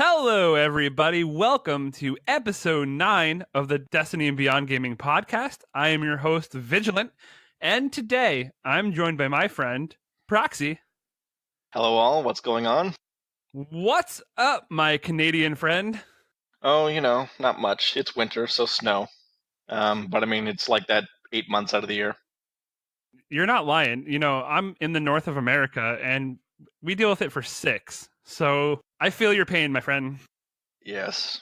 Hello, everybody. Welcome to episode 9 of the Destiny and Beyond Gaming podcast. I am your host, Vigilant, and today I'm joined by my friend, Proxy. Hello all, what's going on? What's up, my Canadian friend? Oh, not much. It's winter, so snow. But I mean, it's like that 8 months out of the year. You're not lying. I'm in the north of America, and we deal with it for 6. So I feel your pain, my friend. Yes.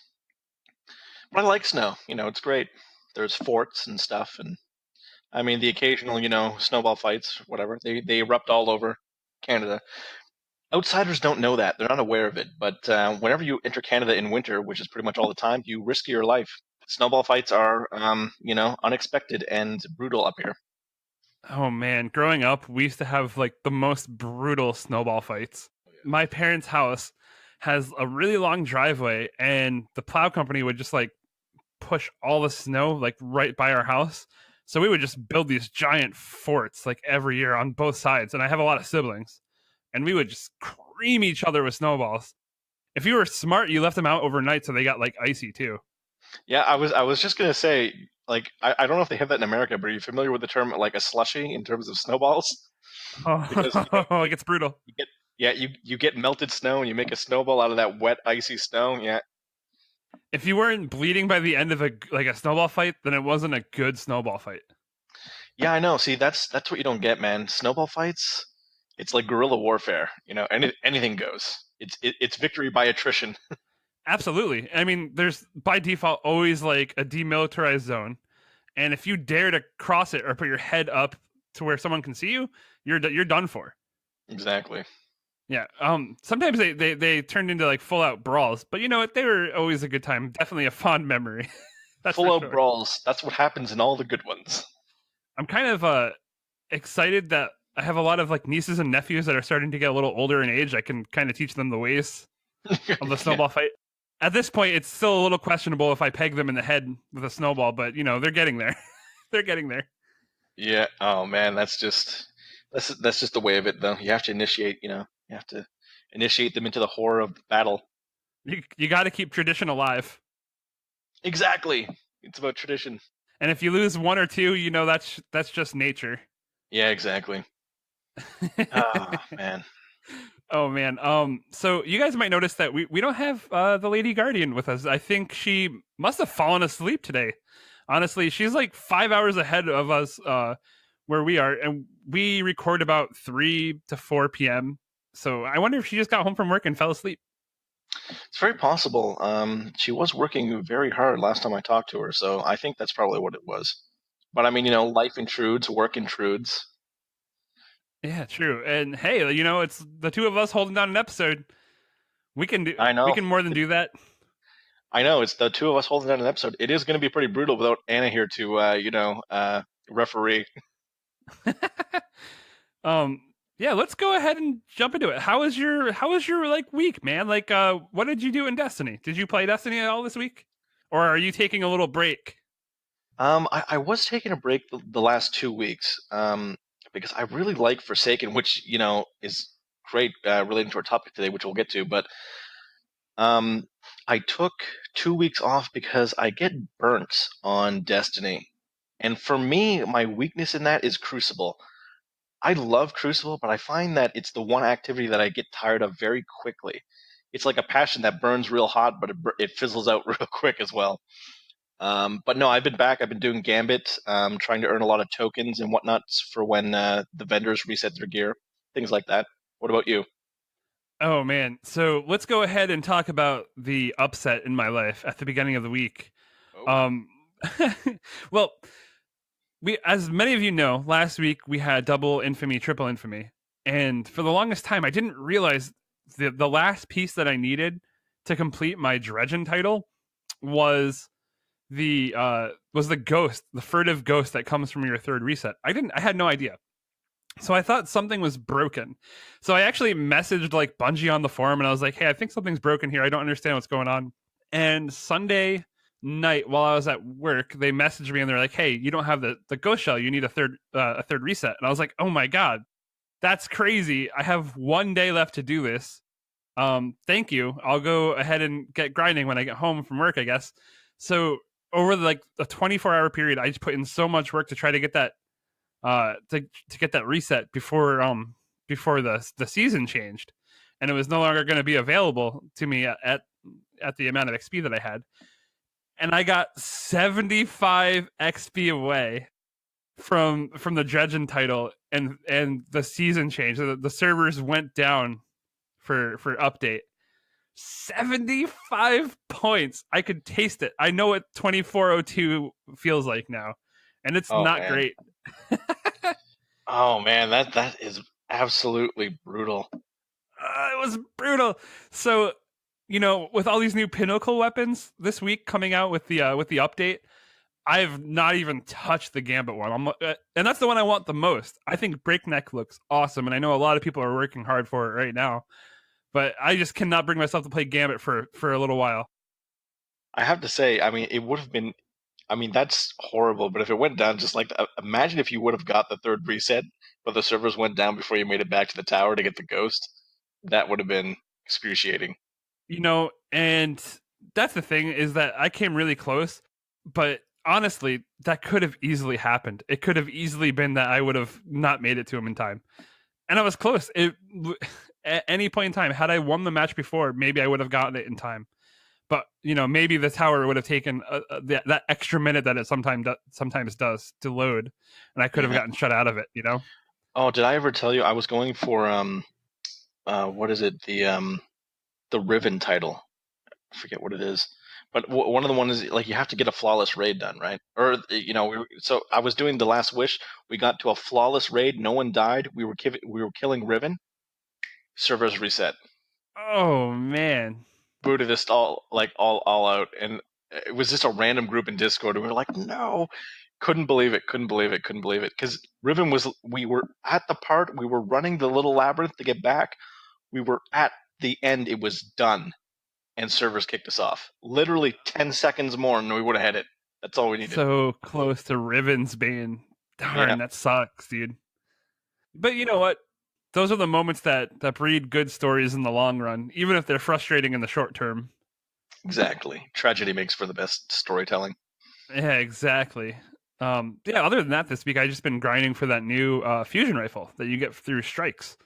But I like snow. It's great. There's forts and stuff, and I mean, the occasional, snowball fights, whatever. They erupt all over Canada. Outsiders don't know that. They're not aware of it. But whenever you enter Canada in winter, which is pretty much all the time, you risk your life. Snowball fights are, unexpected and brutal up here. Oh man, growing up, we used to have like the most brutal snowball fights. My parents' house has a really long driveway, and the plow company would just like push all the snow like right by our house. So we would just build these giant forts like every year on both sides. And I have a lot of siblings, and we would just cream each other with snowballs. If you were smart, you left them out overnight so they got like icy too. Yeah, I was just gonna say, like, I don't know if they have that in America, but are you familiar with the term like a slushy in terms of snowballs? Because Oh, like it's brutal. you get yeah, you get melted snow and you make a snowball out of that wet, icy snow. Yeah, If you weren't bleeding by the end of a snowball fight, then it wasn't a good snowball fight. yeah, I know. See, that's what you don't get, man. Snowball fights, it's like guerrilla warfare. Anything goes. It's victory by attrition. Absolutely. I mean, there's by default always like a demilitarized zone, and if you dare to cross it or put your head up to where someone can see you, you're done for. Exactly. Yeah. Sometimes they turned into like full out brawls, but you know what? They were always a good time. Definitely a fond memory. That's Full for out sure. brawls. That's what happens in all the good ones. I'm kind of excited that I have a lot of like nieces and nephews that are starting to get a little older in age. I can kind of teach them the ways of the Yeah. snowball fight. At this point, it's still a little questionable if I peg them in the head with a snowball, but you know they're getting there. They're getting there. Yeah. Oh man, that's just the way of it, though. You have to initiate. You have to initiate them into the horror of battle. You got to keep tradition alive, Exactly. It's about tradition. and if you lose one or two, you know that's just nature. Yeah, exactly. Oh man. Oh man. So you guys might notice that we don't have the Lady Guardian with us. I think she must have fallen asleep today. Honestly, she's like 5 hours ahead of us where we are, and we record about 3 to 4 p.m. So I wonder if she just got home from work and fell asleep. It's very possible. She was working very hard last time I talked to her, so I think that's probably what it was. But I mean, life intrudes, work intrudes. Yeah, true. And hey, you know, it's the two of us holding down an episode. We can do. I We know. can more than do that. I know. It's the two of us holding down an episode. It is going to be pretty brutal without Anna here to, referee. um. Yeah, let's go ahead and jump into it. How was your like week, man? Like, what did you do in Destiny? Did you play Destiny at all this week, or are you taking a little break? I was taking a break the last 2 weeks, because I really like Forsaken, which is great relating to our topic today, which we'll get to. But I took 2 weeks off because I get burnt on Destiny, and for me, my weakness in that is Crucible. I love Crucible, but I find that it's the one activity that I get tired of very quickly. It's like a passion that burns real hot, but it fizzles out real quick as well. But no, I've been back. I've been doing Gambit, trying to earn a lot of tokens and whatnot for when the vendors reset their gear, things like that. What about you? Oh man. So let's go ahead and talk about the upset in my life at the beginning of the week. Oh. Um, well, as many of you know, last week we had double infamy, triple infamy, and for the longest time, I didn't realize the last piece that I needed to complete my Dredgen title was the ghost, the furtive ghost that comes from your third reset. I had no idea. So I thought something was broken. So I actually messaged like Bungie on the forum and I was like, "Hey, I think something's broken here. I don't understand what's going on." And Sunday night while I was at work, they messaged me and they're like, "Hey, you don't have the ghost shell. You need a third reset." And I was like, "Oh my god. That's crazy. I have 1 day left to do this." Thank you. I'll go ahead and get grinding when I get home from work, I guess. So over like a 24-hour period, I just put in so much work to try to get that to get that reset before the season changed, and it was no longer going to be available to me at the amount of XP that I had, and I got 75 XP away from the Dredgen title, and the season changed. The servers went down for update. 75 points. I could taste it. I know what 2402 feels like now, and it's Oh not man. great. Oh man, that is absolutely brutal. It was brutal. So, with all these new pinnacle weapons this week coming out with the update, I've not even touched the Gambit one. And that's the one I want the most. I think Breakneck looks awesome, and I know a lot of people are working hard for it right now. But I just cannot bring myself to play Gambit for a little while. I have to say, I mean, it would have been. I mean, that's horrible. But if it went down just like, imagine if you would have got the third reset, but the servers went down before you made it back to the tower to get the ghost. That would have been excruciating. And that's the thing, is that I came really close, but honestly, that could have easily happened. It could have easily been that I would have not made it to him in time. And I was close. At any point in time, had I won the match before, maybe I would have gotten it in time. But maybe the tower would have taken that extra minute that it sometimes does to load, and I could have gotten shut out of it. Oh, did I ever tell you I was going for what is it, the Riven title? I forget what it is, but one of the ones is like you have to get a flawless raid done, right? Or so I was doing the Last Wish. We got to a flawless raid. No one died. We were killing Riven. Servers reset. Oh man. Booted us all out, and it was just a random group in Discord, and we were like, no, couldn't believe it, because Riven we were at the part, we were running the little labyrinth to get back, we were at the end, it was done, and servers kicked us off. Literally 10 seconds more, and we would have had it. That's all we needed. So close to Riven's Bane. Darn, Yeah. that sucks, dude. But you know what? Those are the moments that breed good stories in the long run, even if they're frustrating in the short term. Exactly. Tragedy makes for the best storytelling. Yeah, exactly. Other than that, this week I just been grinding for that new fusion rifle that you get through strikes.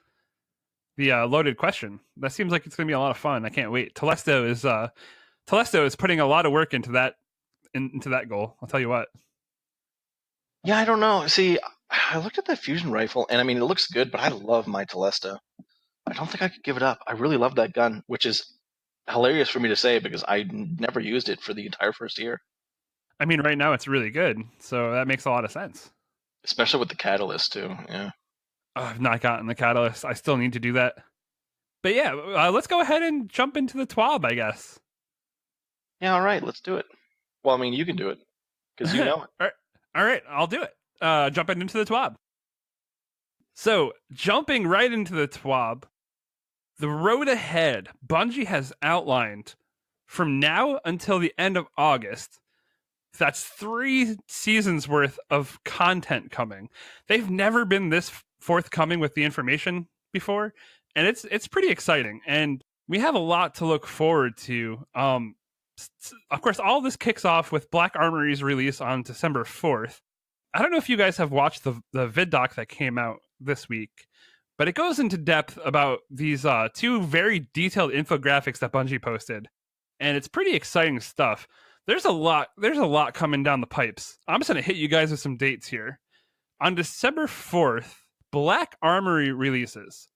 The loaded question. That seems like it's going to be a lot of fun. I can't wait. Telesto is putting a lot of work into that goal. I'll tell you what. Yeah, I don't know. See, I looked at that fusion rifle, and I mean, it looks good, but I love my Telesto. I don't think I could give it up. I really love that gun, which is hilarious for me to say because I never used it for the entire first year. I mean, right now it's really good, so that makes a lot of sense. Especially with the catalyst too. Yeah. I've not gotten the catalyst. I still need to do that. But yeah, let's go ahead and jump into the TWAB, I guess. Yeah. All right. Let's do it. Well, I mean, you can do it because you know it. All right, I'll do it. Jumping into the TWAB. So, jumping right into the TWAB, the road ahead, Bungie has outlined from now until the end of August. That's 3 seasons worth of content coming. They've never been this forthcoming with the information before, and it's pretty exciting. And we have a lot to look forward to. Of course, all this kicks off with Black Armory's release on December 4th. I don't know if you guys have watched the vid doc that came out this week, but it goes into depth about these 2 very detailed infographics that Bungie posted, and it's pretty exciting stuff. There's a lot coming down the pipes. I'm just going to hit you guys with some dates here. On December 4th, Black Armory releases.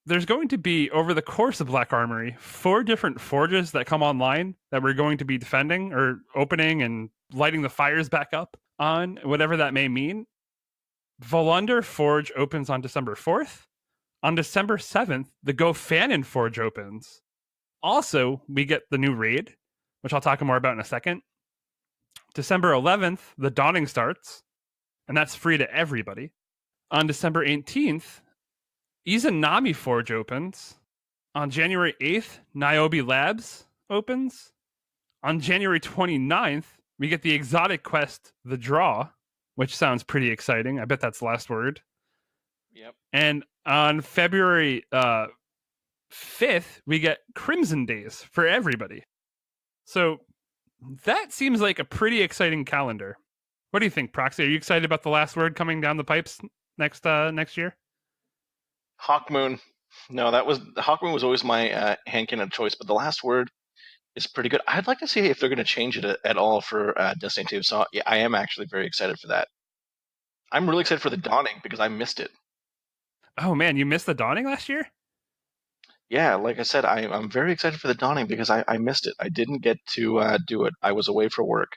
There's going to be, over the course of Black Armory, 4 different forges that come online that we're going to be defending or opening and lighting the fires back up on, whatever that may mean. Volunder Forge opens on December 4th. On December 7th, the Gofanon Forge opens. Also, we get the new raid, which I'll talk more about in a second. December 11th, the Dawning starts, and that's free to everybody. On December 18th, Izanami Forge opens. On January 8th, Niobe Labs opens. On January 29th, we get the exotic quest, The Draw, which sounds pretty exciting. I bet that's the last word. Yep. And on February 5th, we get Crimson Days for everybody. So that seems like a pretty exciting calendar. What do you think, Proxy? Are you excited about the last word coming down the pipes next year? Hawkmoon. No, Hawkmoon was always my hand cannon choice, but the last word is pretty good. I'd like to see if they're going to change it at all for Destiny 2. So yeah, I am actually very excited for that. I'm really excited for the Dawning because I missed it. Oh man, you missed the Dawning last year? Yeah, like I said, I'm very excited for the Dawning because I missed it. I didn't get to do it. I was away for work.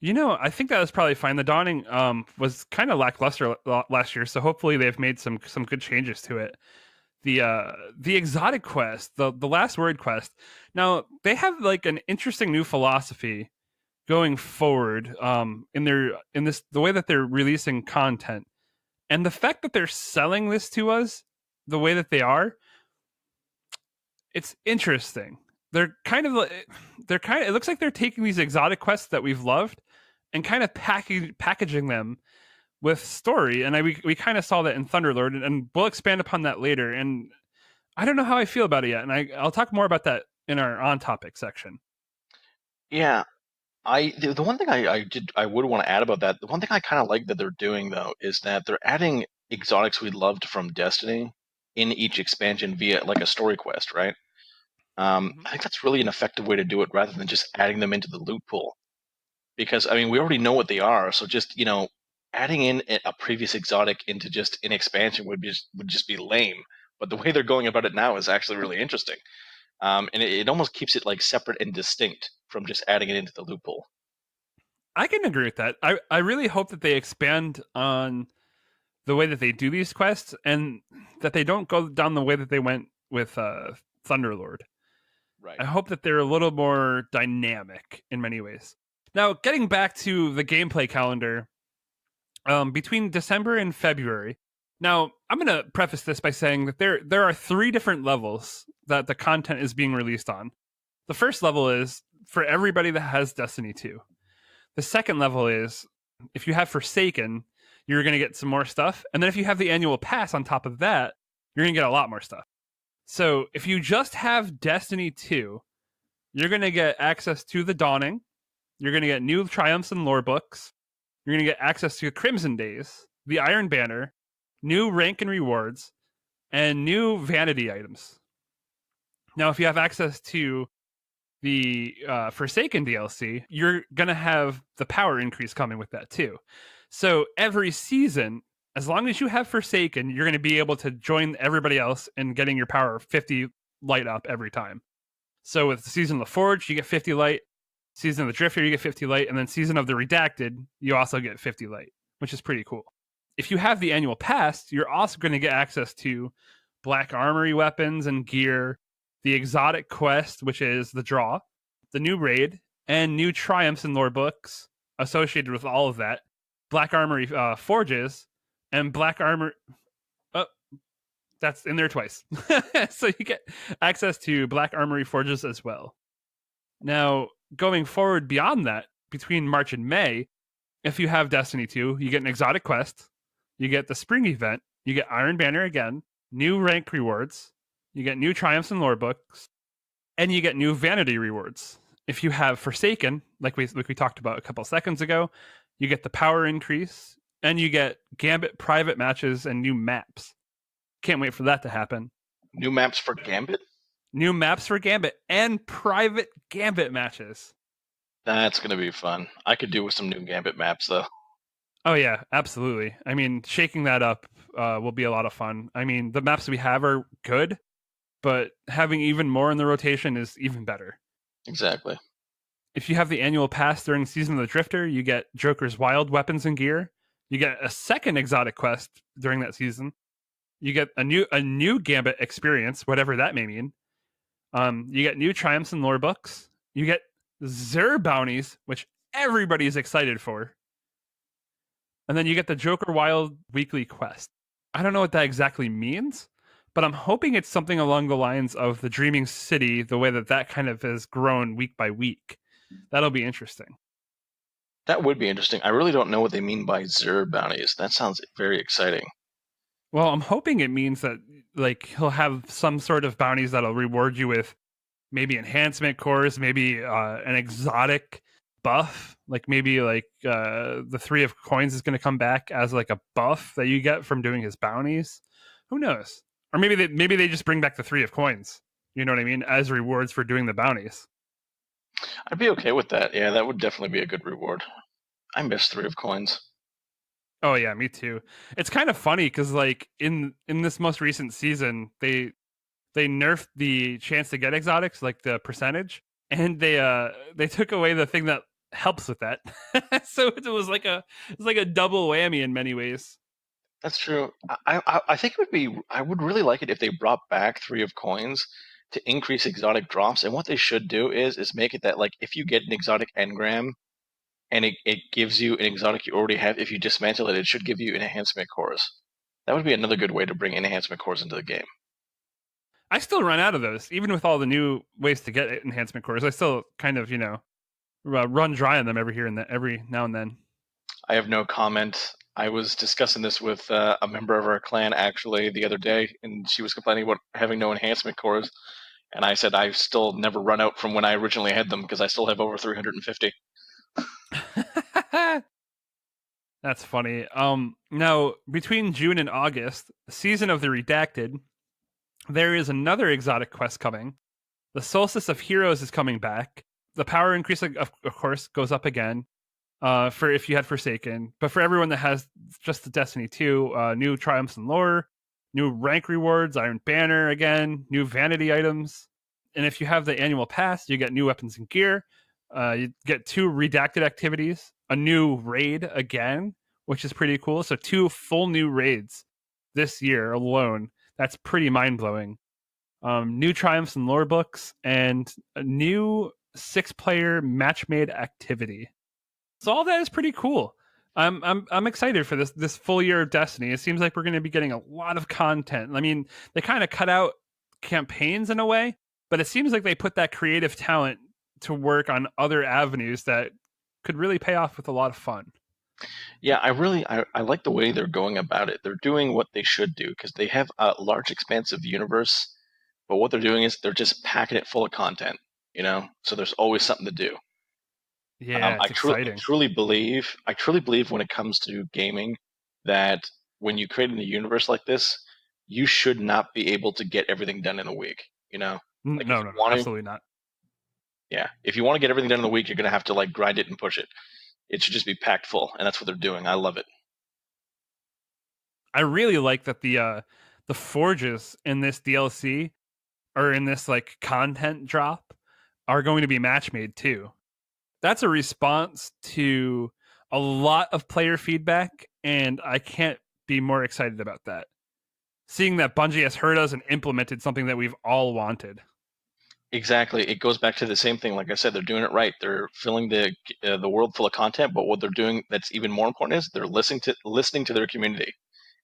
I think that was probably fine. The Dawning was kind of lackluster last year, so hopefully they've made some good changes to it. The exotic quest, the last word quest. Now they have like an interesting new philosophy going forward in the way that they're releasing content, and the fact that they're selling this to us the way that they are, it's interesting. It looks like they're taking these exotic quests that we've loved and kind of packaging them with story. And we kind of saw that in Thunderlord, and we'll expand upon that later. And I don't know how I feel about it yet, and I'll talk more about that in our on topic section. Yeah, the one thing I would want to add about that, the one thing I kind of like that they're doing though is that they're adding exotics we loved from Destiny in each expansion via like a story quest, right? I think that's really an effective way to do it rather than just adding them into the loot pool. Because I mean, we already know what they are, so just adding in a previous exotic into just an expansion would just be lame. But the way they're going about it now is actually really interesting, and it almost keeps it like separate and distinct from just adding it into the loot pool. I can agree with that. I really hope that they expand on the way that they do these quests, and that they don't go down the way that they went with Thunderlord. Right. I hope that they're a little more dynamic in many ways. Now, getting back to the gameplay calendar, between December and February. Now, I'm going to preface this by saying that there are 3 different levels that the content is being released on. The first level is for everybody that has Destiny 2. The second level is if you have Forsaken, you're going to get some more stuff. And then if you have the annual pass on top of that, you're going to get a lot more stuff. So if you just have Destiny 2, you're going to get access to the Dawning. You're going to get new Triumphs and Lore books. You're going to get access to Crimson Days, the Iron Banner, new rank and rewards, and new vanity items. Now, if you have access to the Forsaken DLC, you're going to have the power increase coming with that too. So every season, as long as you have Forsaken, you're going to be able to join everybody else in getting your power 50 light up every time. So with the Season of the Forge, you get 50 light. Season of the Drifter, you get 50 light. And then Season of the Redacted, you also get 50 light, which is pretty cool. If you have the annual pass, you're also going to get access to Black Armory weapons and gear, the exotic quest, which is the draw, the new raid, and new triumphs and lore books associated with all of that. Black Armory forges and Black Armor. Oh, that's in there twice. So you get access to Black Armory forges as well. Now, going forward beyond that, between March and May, if you have Destiny 2, you get an exotic quest, you get the spring event, you get Iron Banner again, new rank rewards, you get new triumphs and lore books, and you get new vanity rewards. If you have Forsaken, like we talked about a couple seconds ago, you get the power increase, and you get Gambit private matches and new maps. Can't wait for that to happen. New maps for Gambit? New maps for Gambit and private Gambit matches. That's going to be fun. I could do with some new Gambit maps, though. Oh, yeah, absolutely. I mean, shaking that up will be a lot of fun. I mean, the maps we have are good, but having even more in the rotation is even better. Exactly. If you have the annual pass during Season of the Drifter, you get Joker's wild weapons and gear. You get a second exotic quest during that season. You get a new Gambit experience, whatever that may mean. You get new triumphs and lore books. You get Xur bounties, which everybody is excited for. And then you get the Joker Wild weekly quest. I don't know what that exactly means, but I'm hoping it's something along the lines of the Dreaming City, the way that kind of has grown week by week. That'll be interesting. That would be interesting. I really don't know what they mean by Xur bounties. That sounds very exciting. Well, I'm hoping it means that like he'll have some sort of bounties that'll reward you with maybe enhancement cores, maybe an exotic buff, like maybe like the 3 of coins is going to come back as like a buff that you get from doing his bounties. Who knows? Or maybe they just bring back the 3 of coins. You know what I mean? As rewards for doing the bounties. I'd be okay with that. Yeah, that would definitely be a good reward. I miss 3 of coins. Oh yeah, me too. It's kind of funny because like in this most recent season, they nerfed the chance to get exotics, like the percentage, and they took away the thing that helps with that. So it was like a double whammy in many ways. That's true. I think it would be. I would really like it if they brought back 3 of coins to increase exotic drops. And what they should do is make it that like if you get an exotic engram and it gives you an exotic you already have, if you dismantle it, it should give you enhancement cores. That would be another good way to bring enhancement cores into the game. I still run out of those, even with all the new ways to get enhancement cores. I still kind of run dry on them every now and then. I have no comment. I was discussing this with a member of our clan actually the other day, and she was complaining about having no enhancement cores. And I said I still never run out from when I originally had them because I still have over 350. That's funny. Now between June and August, season of the Redacted, there is another exotic quest coming. The Solstice of Heroes is coming back. The power increase, of course, goes up again. For if you had Forsaken, but for everyone that has just the Destiny 2, new triumphs and lore, new rank rewards, Iron Banner again, new vanity items, and if you have the annual pass, you get new weapons and gear. You get 2 redacted activities, a new raid again, which is pretty cool. So 2 full new raids this year alone. That's pretty mind blowing. New triumphs and lore books, and a new 6-player match made activity. So all that is pretty cool. I'm excited for this full year of Destiny. It seems like we're going to be getting a lot of content. I mean, they kind of cut out campaigns in a way, but it seems like they put that creative talent to work on other avenues that could really pay off with a lot of fun. Yeah, I like the way they're going about it. They're doing what they should do because they have a large, expansive universe, but what they're doing is they're just packing it full of content, So there's always something to do. Yeah, it's exciting. I truly believe when it comes to gaming that when you create a universe like this, you should not be able to get everything done in a week. Like if No, you want to, absolutely not. yeah, if you want to get everything done in a week, you're gonna have to like grind it and push it. It should just be packed full, and that's what they're doing. I love it. I really like that the forges in this DLC or in this like content drop are going to be match made too. That's a response to a lot of player feedback, and I can't be more excited about that. Seeing that Bungie has heard us and implemented something that we've all wanted. Exactly. It goes back to the same thing. Like I said, they're doing it right. They're filling the world full of content, but what they're doing that's even more important is they're listening to their community,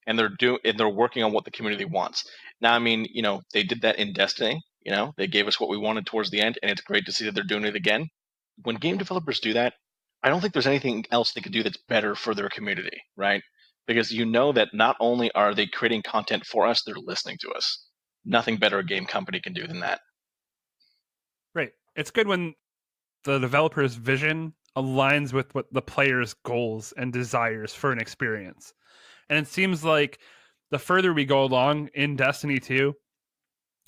and they're working on what the community wants. Now, I mean, they did that in Destiny. They gave us what we wanted towards the end, and it's great to see that they're doing it again. When game developers do that, I don't think there's anything else they could do that's better for their community, right? Because that not only are they creating content for us, they're listening to us. Nothing better a game company can do than that. Right. It's good when the developer's vision aligns with what the player's goals and desires for an experience. And it seems like the further we go along in Destiny 2,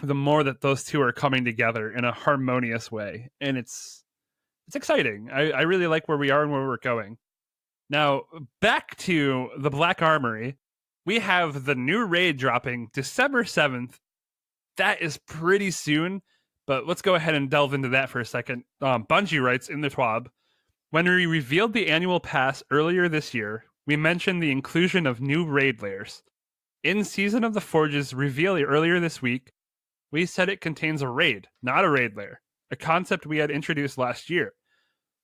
the more that those two are coming together in a harmonious way. And it's exciting. I really like where we are and where we're going. Now, back to the Black Armory. We have the new raid dropping December 7th. That is pretty soon, but let's go ahead and delve into that for a second. Bungie writes in the TWAB, when we revealed the annual pass earlier this year, we mentioned the inclusion of new raid layers. In Season of the Forge's reveal earlier this week, we said it contains a raid, not a raid layer, a concept we had introduced last year.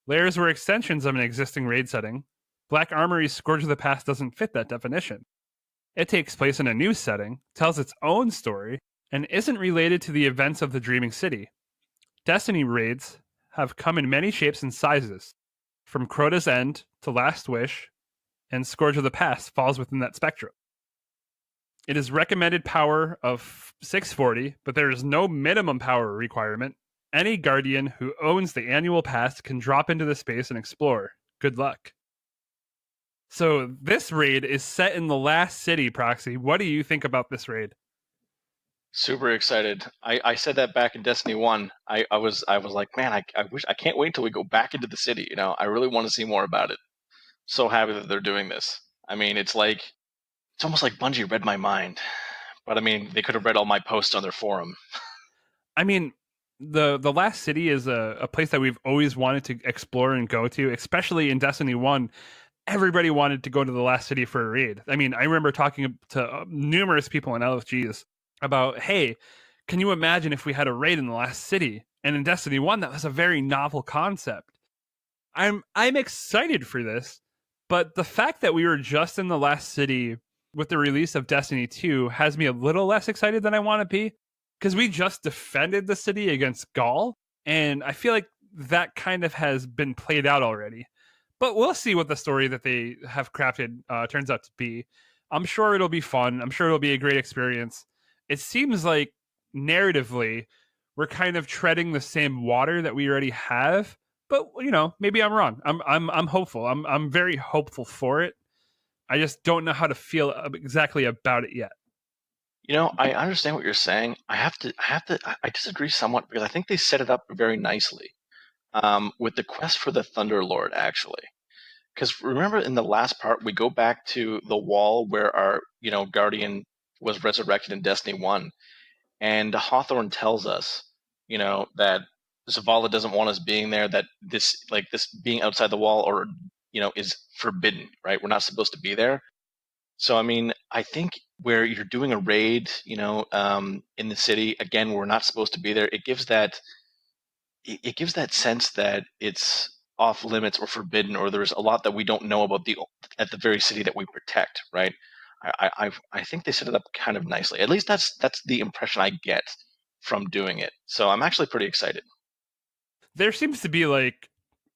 Layers were extensions of an existing raid setting. Black Armory's Scourge of the Past doesn't fit that definition. It takes place in a new setting, tells its own story, and isn't related to the events of the Dreaming City. Destiny raids have come in many shapes and sizes, from Crota's End to Last Wish, and Scourge of the Past falls within that spectrum. It is recommended power of 640, but there is no minimum power requirement. Any Guardian who owns the annual pass can drop into the space and explore. Good luck. So this raid is set in the last city, Proxy. What do you think about this raid? Super excited. I said that back in Destiny 1. I was like, man, I can't wait until we go back into the city. I really want to see more about it. So happy that they're doing this. I mean, it's almost like Bungie read my mind. But I mean, they could have read all my posts on their forum. I mean, the last city is a place that we've always wanted to explore and go to, especially in Destiny 1. Everybody wanted to go to the last city for a raid. I mean, I remember talking to numerous people in LFGs about, hey, can you imagine if we had a raid in the last city? And in Destiny 1, that was a very novel concept. I'm excited for this, but the fact that we were just in the last city with the release of Destiny 2 has me a little less excited than I want to be, because we just defended the city against Gaul, and I feel like that kind of has been played out already. But we'll see what the story that they have crafted turns out to be. I'm sure it'll be fun. I'm sure it'll be a great experience. It seems like narratively, we're kind of treading the same water that we already have. But maybe I'm wrong. I'm hopeful. I'm very hopeful for it. I just don't know how to feel exactly about it yet. I understand what you're saying. I disagree somewhat because I think they set it up very nicely with the quest for the Thunder Lord, actually. Because remember, in the last part, we go back to the wall where our Guardian was resurrected in Destiny 1, and Hawthorne tells us, that Zavala doesn't want us being there. That this being outside the wall or is forbidden. Right? We're not supposed to be there. So, I mean, I think where you're doing a raid, in the city, again, we're not supposed to be there. It gives that sense that it's off limits or forbidden, or there's a lot that we don't know about at the very city that we protect, right? I think they set it up kind of nicely. At least that's the impression I get from doing it. So I'm actually pretty excited. There seems to be like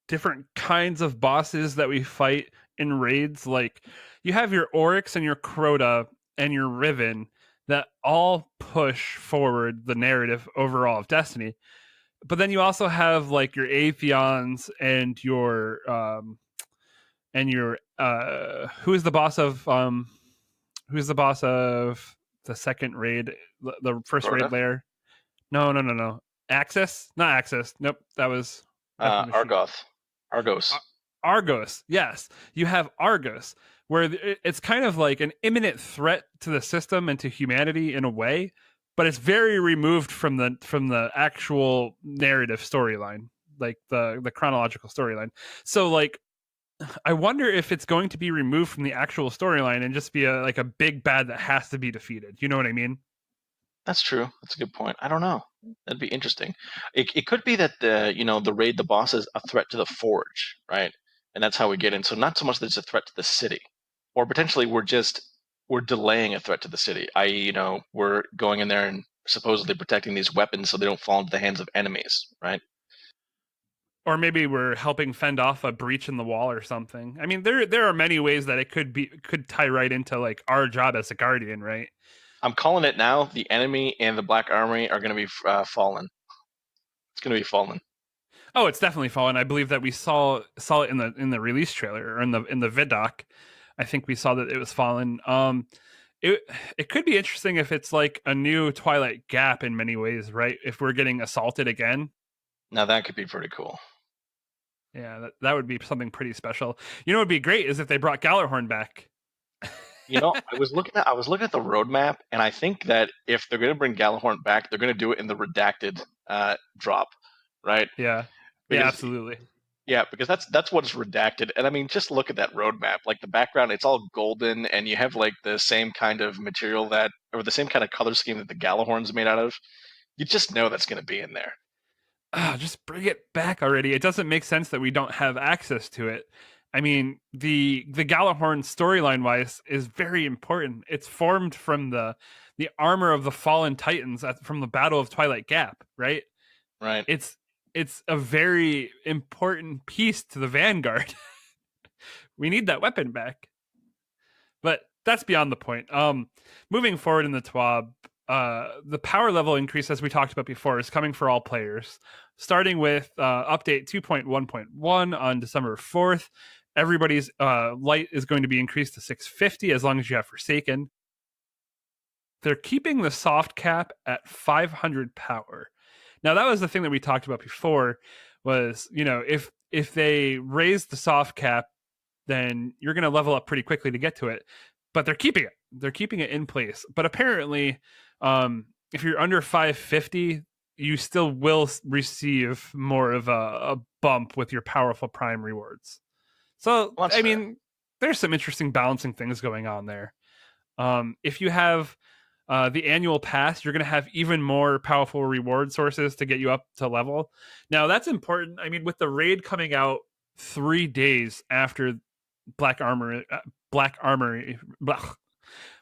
different kinds of bosses that we fight in raids. Like you have your Oryx and your Crota and your Riven that all push forward the narrative overall of Destiny. But then you also have like your Atheons and your who's the boss of the second raid, the first raid Rhoda? layer? No. Axis? Not Axis. Nope, that was Death of Machine. Argoth. Argos. Argos, yes. You have Argos, where it's kind of like an imminent threat to the system and to humanity in a way, but it's very removed from the actual narrative storyline, like the chronological storyline. So like I wonder if it's going to be removed from the actual storyline and just be a big bad that has to be defeated. You know what I mean? That's true. That's a good point. I don't know. That'd be interesting. It could be that the raid, the boss is a threat to the forge, right? And that's how we get in. So not so much that it's a threat to the city, or potentially we're delaying a threat to the city. I.e., we're going in there and supposedly protecting these weapons so they don't fall into the hands of enemies, right? Or maybe we're helping fend off a breach in the wall or something. I mean, there are many ways that it could tie right into like our job as a guardian, right? I'm calling it now. The enemy and the Black Armory are going to be fallen. It's going to be fallen. Oh, it's definitely fallen. I believe that we saw it in the release trailer or in the vid doc. I think we saw that it was fallen. It it could be interesting if it's like a new Twilight Gap in many ways, right? If we're getting assaulted again. Now that could be pretty cool. Yeah, that would be something pretty special. What would be great is if they brought Gallarhorn back. I was looking at the roadmap, and I think that if they're going to bring Galahorn back, they're going to do it in the redacted drop, right? Yeah. Yeah, Because absolutely. yeah, because that's what is redacted. And I mean, just look at that roadmap. Like the background, it's all golden, and you have like the same kind of material or the same kind of color scheme that the Galahorn's made out of. You just know that's going to be in there. Just bring it back already. It doesn't make sense that we don't have access to it. I mean, the Galahorn storyline wise is very important. It's formed from the armor of the fallen titans from the Battle of Twilight Gap, right? Right. It's a very important piece to the Vanguard. We need that weapon back. But that's beyond the point. Moving forward in the TWAB, the power level increase, as we talked about before, is coming for all players. Starting with update 2.1.1 on December 4th, everybody's light is going to be increased to 650 as long as you have Forsaken. They're keeping the soft cap at 500 power. Now, that was the thing that we talked about before, was, if they raise the soft cap, then you're going to level up pretty quickly to get to it. But they're keeping it. They're keeping it in place. But apparently, if you're under 550, you still will receive more of a bump with your powerful prime rewards. So, Well, that's fair. there's some interesting balancing things going on there. If you have the annual pass, you're going to have even more powerful reward sources to get you up to level. Now, that's important. I mean, with the raid coming out 3 days after Black Armory,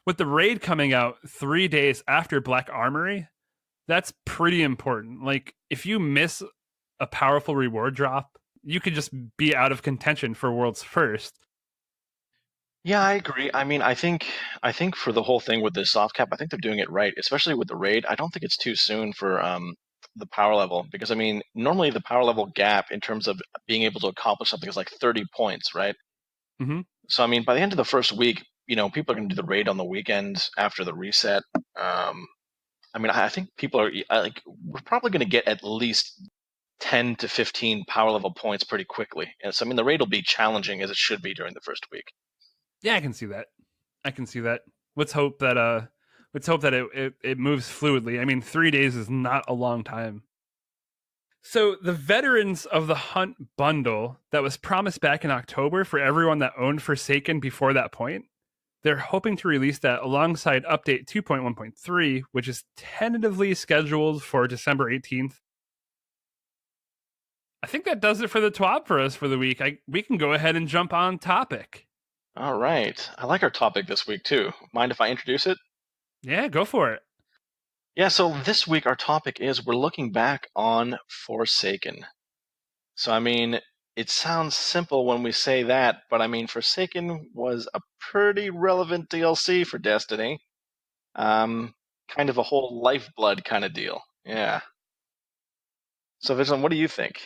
with the raid coming out 3 days after Black Armory, that's pretty important. Like, if you miss a powerful reward drop, you could just be out of contention for World's First. Yeah, I agree. I mean, I think for the whole thing with the soft cap, I think they're doing it right, especially with the raid. I don't think it's too soon for the power level because I mean, normally the power level gap in terms of being able to accomplish something is like 30 points, right? Mm-hmm. So I mean, by the end of the first week, people are going to do the raid on the weekends after the reset. I mean, I think people are like, we're probably going to get at least 10 to 15 power level points pretty quickly. And so I mean, the raid will be challenging as it should be during the first week. Yeah, I can see that. Let's hope that it moves fluidly. I mean, 3 days is not a long time. So the Veterans of the Hunt bundle that was promised back in October for everyone that owned Forsaken before that point, they're hoping to release that alongside update 2.1.3, which is tentatively scheduled for December 18th. I think that does it for the TWAB for us for the week. We can go ahead and jump on topic. All right. I like our topic this week too. Mind if I introduce it? Yeah, go for it. Yeah, so this week our topic is we're looking back on Forsaken. So, I mean, it sounds simple when we say that, but I mean, Forsaken was a pretty relevant DLC for Destiny. Kind of a whole lifeblood kind of deal. Yeah. So, Vigilant, what do you think?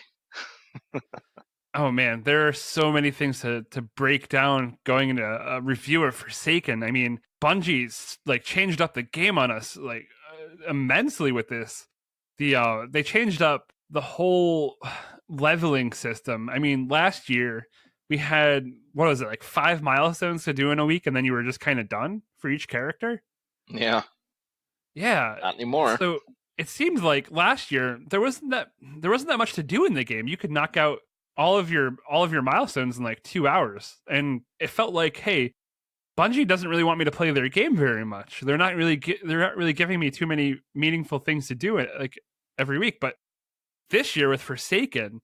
Oh man, there are so many things to break down going into a review of Forsaken. I mean, Bungie's like changed up the game on us like immensely with this. They changed up the whole leveling system. I mean, last year we had, what was it, like 5 milestones to do in a week, and then you were just kind of done for each character. Yeah, Yeah. not anymore. So it seemed like last year there wasn't that much to do in the game. You could knock out all of your milestones in like 2 hours, and it felt like, hey, Bungie doesn't really want me to play their game very much. They're not really giving me too many meaningful things to do it like every week. But this year with Forsaken,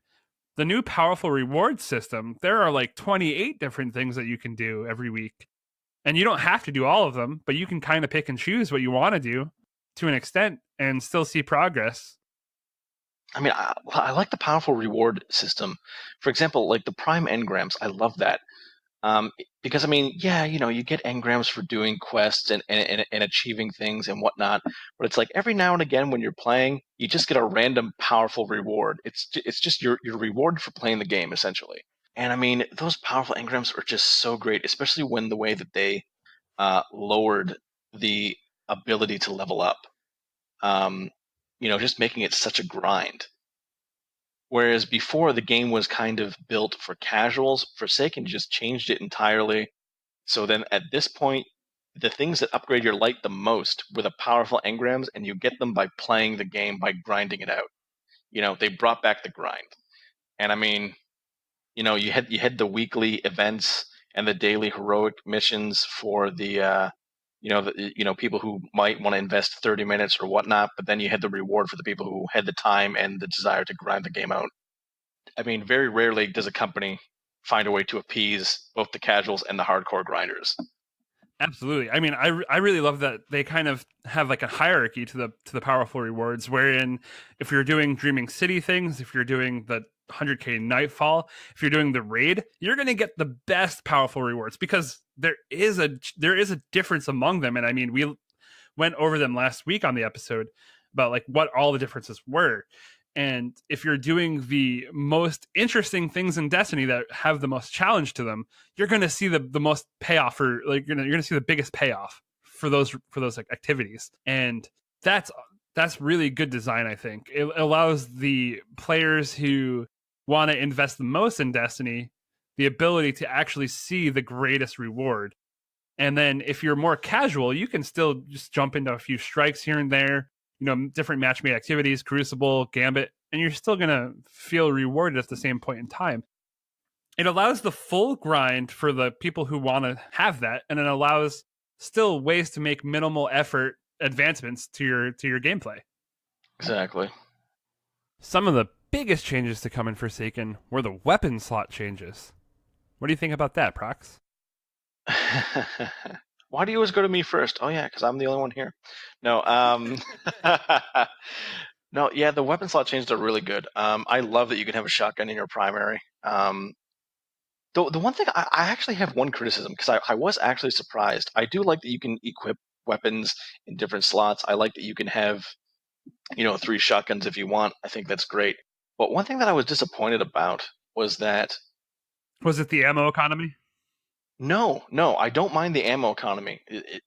the new powerful reward system, there are like 28 different things that you can do every week. And you don't have to do all of them, but you can kind of pick and choose what you want to do to an extent and still see progress. I mean, I like the powerful reward system. For example, like the Prime Engrams, I love that. Because I mean, yeah, you get engrams for doing quests and achieving things and whatnot, but it's like every now and again when you're playing, you just get a random powerful reward. It's just your reward for playing the game essentially. And I mean, those powerful engrams are just so great, especially when the way that they lowered the ability to level up. Um, just making it such a grind. Whereas before the game was kind of built for casuals, Forsaken just changed it entirely. So then at this point, the things that upgrade your light the most were the powerful engrams, and you get them by playing the game, by grinding it out. They brought back the grind. And I mean, you had the weekly events and the daily heroic missions for the people who might want to invest 30 minutes or whatnot, but then you had the reward for the people who had the time and the desire to grind the game out. I mean, very rarely does a company find a way to appease both the casuals and the hardcore grinders. Absolutely. I mean, I really love that they kind of have like a hierarchy to the powerful rewards, wherein if you're doing Dreaming City things, if you're doing the 100k Nightfall, if you're doing the raid, you're going to get the best powerful rewards because there is a difference among them. And I mean, we went over them last week on the episode about like what all the differences were. And if you're doing the most interesting things in Destiny that have the most challenge to them, you're going to see the most payoff, or like you're going to see the biggest payoff for those like activities. And that's really good design. I think it allows the players who want to invest the most in Destiny the ability to actually see the greatest reward. And then if you're more casual, you can still just jump into a few strikes here and there, different match made activities, Crucible, Gambit, and you're still going to feel rewarded at the same point in time. It allows the full grind for the people who want to have that, and it allows still ways to make minimal effort advancements to your gameplay. Exactly. Some of the biggest changes to come in Forsaken were the weapon slot changes. What do you think about that, Prox? Why do you always go to me first? Oh yeah, because I'm the only one here. No, no, yeah, the weapon slot changes are really good. I love that you can have a shotgun in your primary. The one thing I actually have one criticism, because I was actually surprised. I do like that you can equip weapons in different slots. I like that you can have 3 shotguns if you want. I think that's great. But one thing that I was disappointed about was that Was it the ammo economy? no, I don't mind the ammo economy.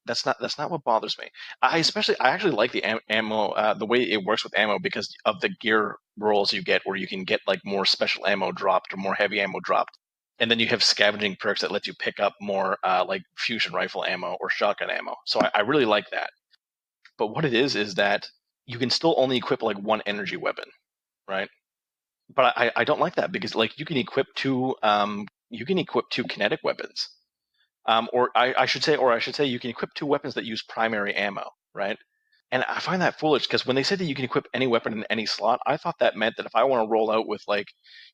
That's not what bothers me. I actually like the ammo, the way it works with ammo because of the gear rolls you get, where you can get like more special ammo dropped or more heavy ammo dropped, and then you have scavenging perks that let you pick up more like fusion rifle ammo or shotgun ammo. So I really like that. But what it is that you can still only equip like one energy weapon, right? But I don't like that because like you can equip two kinetic weapons. Or I should say you can equip 2 weapons that use primary ammo, right? And I find that foolish because when they said that you can equip any weapon in any slot, I thought that meant that if I want to roll out with like,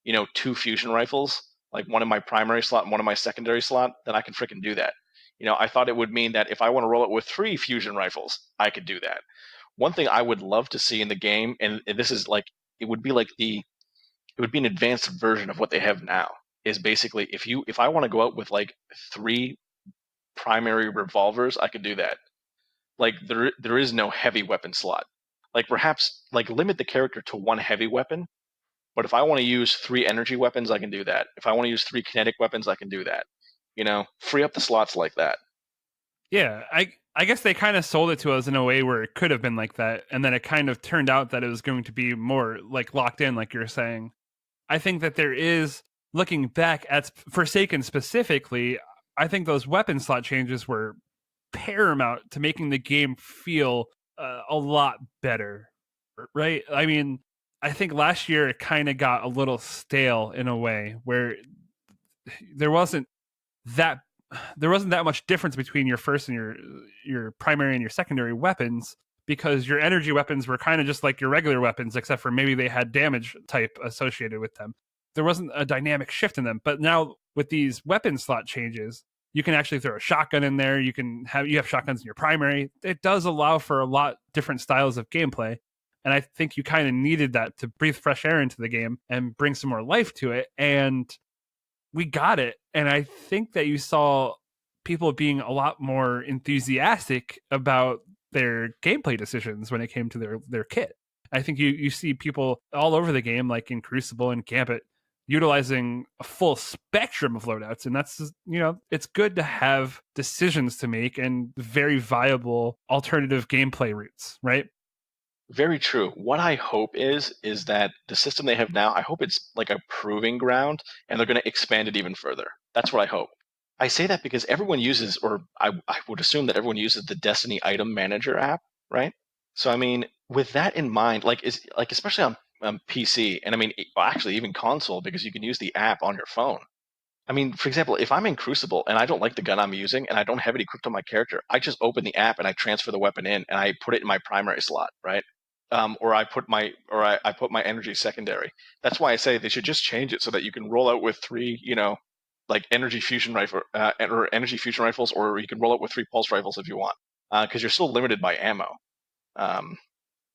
2 fusion rifles, like one in my primary slot and one in my secondary slot, then I can freaking do that. I thought it would mean that if I want to roll out with 3 fusion rifles, I could do that. One thing I would love to see in the game, and this is like, it would be an advanced version of what they have now, is basically if I want to go out with like 3 primary revolvers, I could do that. Like there is no heavy weapon slot. Like perhaps like limit the character to 1 heavy weapon, but if I want to use 3 energy weapons, I can do that. If I want to use 3 kinetic weapons, I can do that. Free up the slots like that. Yeah, I guess they kind of sold it to us in a way where it could have been like that, and then it kind of turned out that it was going to be more like locked in, like you're saying. I think that there is, looking back at Forsaken specifically, I think those weapon slot changes were paramount to making the game feel a lot better, right? I mean, I think last year it kind of got a little stale in a way where there wasn't that much difference between your first and your primary and your secondary weapons, because your energy weapons were kind of just like your regular weapons, except for maybe they had damage type associated with them. There wasn't a dynamic shift in them. But now with these weapon slot changes, you can actually throw a shotgun in there. You have shotguns in your primary. It does allow for a lot different styles of gameplay. And I think you kind of needed that to breathe fresh air into the game and bring some more life to it. And we got it. And I think that you saw people being a lot more enthusiastic about their gameplay decisions when it came to their kit. I think you see people all over the game, like in Crucible and Gambit, utilizing a full spectrum of loadouts. And that's, it's good to have decisions to make and very viable alternative gameplay routes, right? Very true. What I hope is that the system they have now, I hope it's like a proving ground and they're going to expand it even further. That's what I hope. I say that because everyone uses, or I would assume that everyone uses the Destiny Item Manager app, right? So I mean, with that in mind, especially on PC, and I mean, actually even console, because you can use the app on your phone. I mean, for example, if I'm in Crucible and I don't like the gun I'm using and I don't have it equipped on my character, I just open the app and I transfer the weapon in and I put it in my primary slot, right? Or I put my energy secondary. That's why I say they should just change it so that you can roll out with 3, like energy fusion rifle or energy fusion rifles, or you can roll out with 3 pulse rifles if you want, because you're still limited by ammo.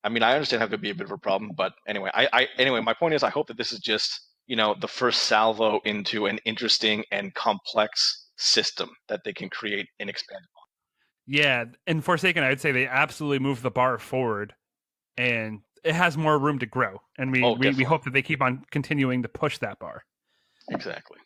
I mean, I understand how it could be a bit of a problem, but anyway, anyway, my point is, I hope that this is just the first salvo into an interesting and complex system that they can create and expand. Yeah, in Forsaken, I'd say they absolutely moved the bar forward, and it has more room to grow. And we Oh, we, we definitely. hope that they keep on continuing to push that bar. Exactly.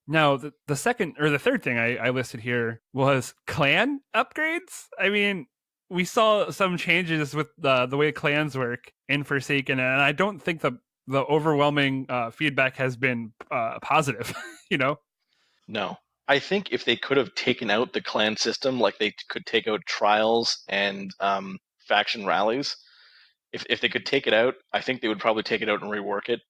Now, the second or the third thing I listed here was clan upgrades. I mean, we saw some changes with the way clans work in Forsaken, and I don't think the overwhelming feedback has been positive. You know, No. I think if they could have taken out the clan system, like they could take out trials and faction rallies, if they could take it out, I think they would probably take it out and rework it.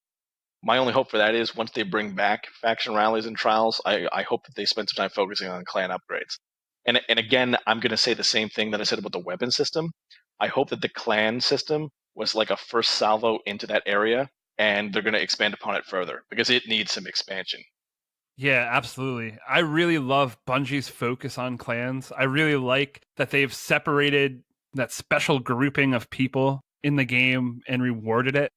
My only hope for that is once they bring back faction rallies and trials, I hope that they spend some time focusing on clan upgrades. And again, I'm going to say the same thing that I said about the weapon system. I hope that the clan system was like a first salvo into that area, and they're going to expand upon it further because it needs some expansion. yeah, absolutely. I really love Bungie's focus on clans. I really like that they've separated that special grouping of people in the game and rewarded it.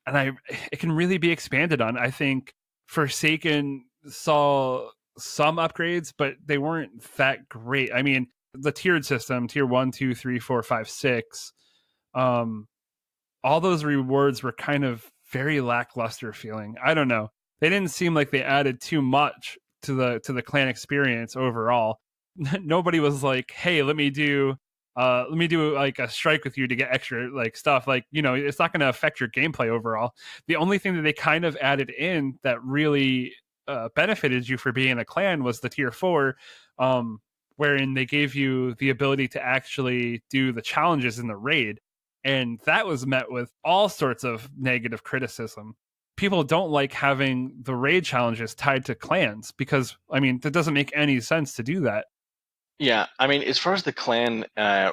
And it can really be expanded on. I think Forsaken saw some upgrades, but they weren't that great. I mean, the tiered system, tier 1, 2, 3, 4, 5, 6, all those rewards were kind of very lackluster feeling. I don't know. They didn't seem like they added too much to the clan experience overall. Nobody was like, "Hey, let me do like a strike with you to get extra like stuff." Like, you know, it's not going to affect your gameplay overall. The only thing that they kind of added in that really benefited you for being a clan was the tier 4, wherein they gave you the ability to actually do the challenges in the raid, and that was met with all sorts of negative criticism. People don't like having the raid challenges tied to clans because, I mean, that doesn't make any sense to do that. Yeah, I mean, as far as the clan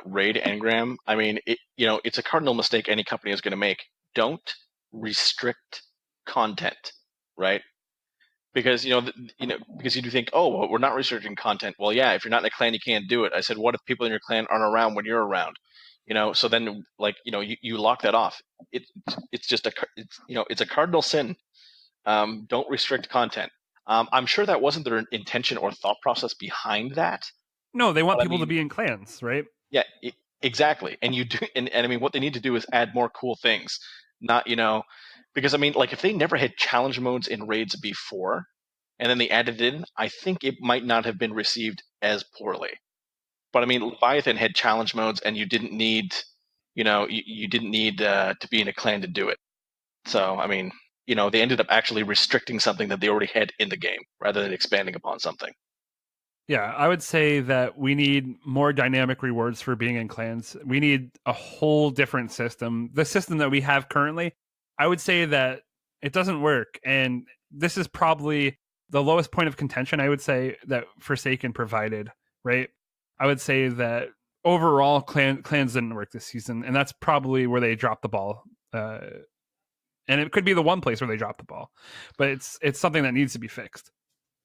raid engram, I mean, it's a cardinal mistake any company is going to make. Don't restrict content, right? Because because you do think, oh, well, we're not restricting content. Well, yeah, if you're not in a clan, you can't do it. I said, what if people in your clan aren't around when you're around? So then like you lock that off. It it's just it's a cardinal sin. Don't restrict content. I'm sure that wasn't their intention or thought process behind that. No, they want But I people to mean, be in clans, right? yeah, exactly. And you do, and I mean, what they need to do is add more cool things. Not, because I mean, like if they never had challenge modes in raids before, and then they added it in, I think it might not have been received as poorly. But I mean, Leviathan had challenge modes, and you didn't need, you didn't need to be in a clan to do it. So I mean, they ended up actually restricting something that they already had in the game rather than expanding upon something. Yeah, I would say that we need more dynamic rewards for being in clans. We need a whole different system. The system that we have currently, I would say that it doesn't work. And this is probably the lowest point of contention, I would say, that Forsaken provided, right? I would say that overall clans didn't work this season, and that's probably where they dropped the ball. And it could be the one place where they dropped the ball, but it's something that needs to be fixed.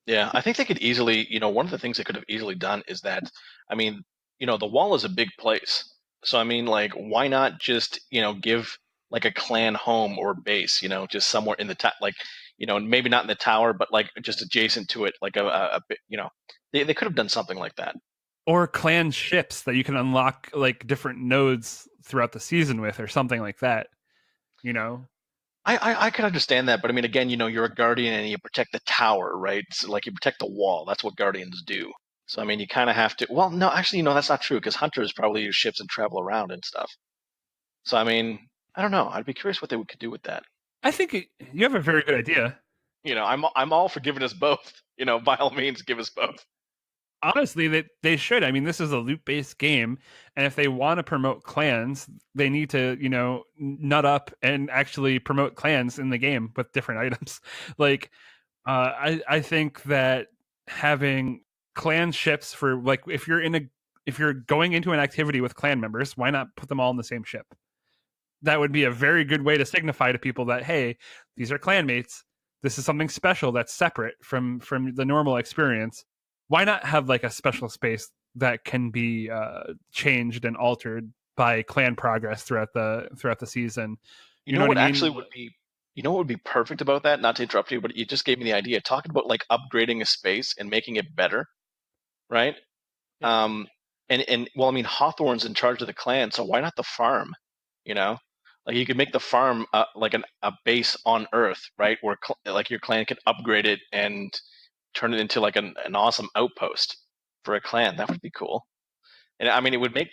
Yeah, I think they could easily, one of the things they could have easily done is that, I mean, the wall is a big place. So, I mean, like, why not just, give like a clan home or base, just somewhere in the like, maybe not in the tower, but like just adjacent to it, like they could have done something like that. Or clan ships that you can unlock like different nodes throughout the season with, or something like that. You know, I could understand that, but I mean, again, you're a guardian and you protect the tower, right? So, like, you protect the wall. That's what guardians do. So, I mean, you kind of have to. Well, no, actually, that's not true because hunters probably use ships and travel around and stuff. So, I mean, I don't know. I'd be curious what they could do with that. I think you have a very good idea. I'm all for giving us both. By all means, give us both. Honestly, that they should. I mean, this is a loot based game, and if they want to promote clans, they need to, nut up and actually promote clans in the game with different items. Like, I think that having clan ships for like if you're going into an activity with clan members, why not put them all in the same ship? That would be a very good way to signify to people that, hey, these are clanmates. This is something special that's separate from the normal experience. Why not have like a special space that can be changed and altered by clan progress throughout the season? You know what actually would be what would be perfect about that? Not to interrupt you, but you just gave me the idea. Talking about like upgrading a space and making it better. right? Yeah. And well, I mean, Hawthorne's in charge of the clan, so why not the farm? You know, like you could make the farm like a base on Earth, right? Where like your clan can upgrade it and turn it into like an awesome outpost for a clan. That would be cool. And I mean, it would make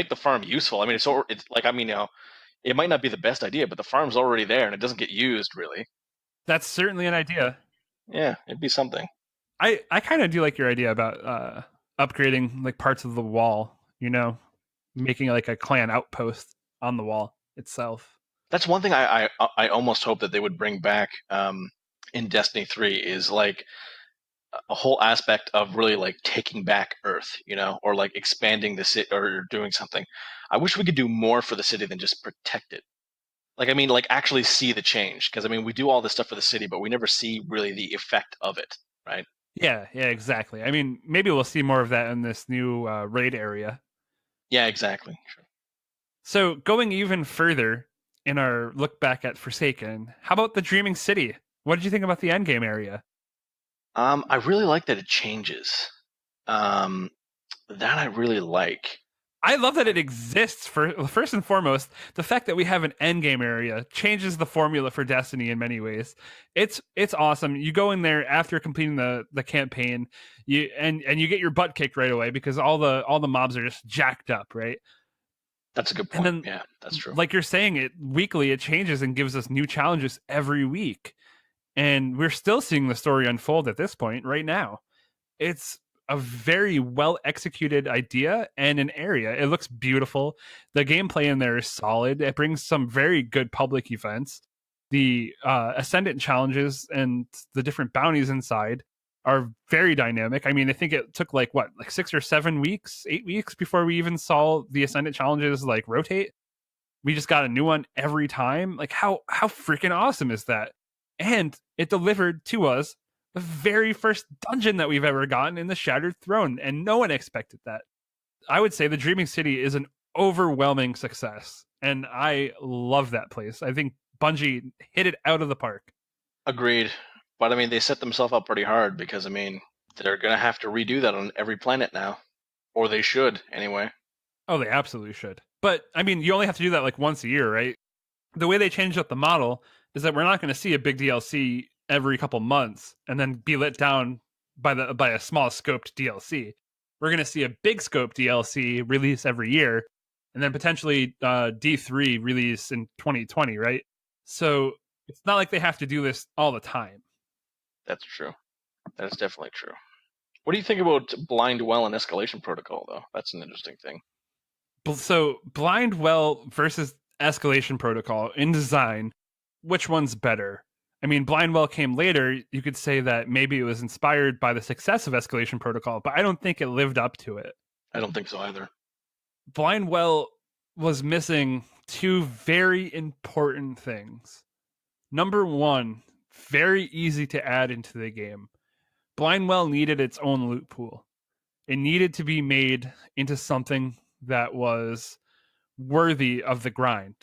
the farm useful. I mean, it's like, I mean, it might not be the best idea, but the farm's already there and it doesn't get used really. That's certainly an idea. Yeah, it'd be something. I kind of do like your idea about upgrading like parts of the wall, making like a clan outpost on the wall itself. That's one thing I almost hope that they would bring back in Destiny 3 is like a whole aspect of really like taking back Earth, or like expanding the city or doing something. I wish we could do more for the city than just protect it. Like, I mean, like actually see the change. Because I mean, we do all this stuff for the city, but we never see really the effect of it, right? Yeah, exactly. I mean, maybe we'll see more of that in this new raid area. Yeah, exactly. Sure. So, going even further in our look back at Forsaken, how about the Dreaming City? What did you think about the endgame area? I really like that it changes. Um, that I really like. I love that it exists. For first and foremost, the fact that we have an endgame area changes the formula for Destiny in many ways. It's awesome. You go in there after completing the campaign, and you get your butt kicked right away because all the mobs are just jacked up, right? That's a good And point. then, Yeah, that's true. like you're saying, it weekly it changes and gives us new challenges every week, and we're still seeing the story unfold at this point right now. It's a very well executed idea and an area. It looks beautiful. The gameplay in there is solid. It brings some very good public events. The Ascendant challenges and the different bounties inside are very dynamic. I mean, I think it took like 6 or 7 weeks, 8 weeks before we even saw the Ascendant challenges like rotate. We just got a new one every time. Like how freaking awesome is that? And it delivered to us the very first dungeon that we've ever gotten in the Shattered Throne, and no one expected that. I would say the Dreaming City is an overwhelming success, and I love that place. I think Bungie hit it out of the park. Agreed. But I mean, they set themselves up pretty hard because I mean, they're gonna have to redo that on every planet now, or they should anyway. Oh, they absolutely should. But I mean, you only have to do that like once a year, right? The way they changed up the model is that we're not going to see a big DLC every couple months and then be let down by a small scoped DLC. We're going to see a big scope DLC release every year, and then potentially D3 release in 2020, right? So it's not like they have to do this all the time. That's true. That's definitely true. What do you think about blind well and escalation protocol, though? That's an interesting thing. So Blind Well versus Escalation Protocol in design, which one's better? I mean, Blind Well came later. You could say that maybe it was inspired by the success of Escalation Protocol, but I don't think it lived up to it. I don't think so either. Blind Well was missing two very important things. Number one, very easy to add into the game. Blind Well needed its own loot pool. It needed to be made into something that was worthy of the grind.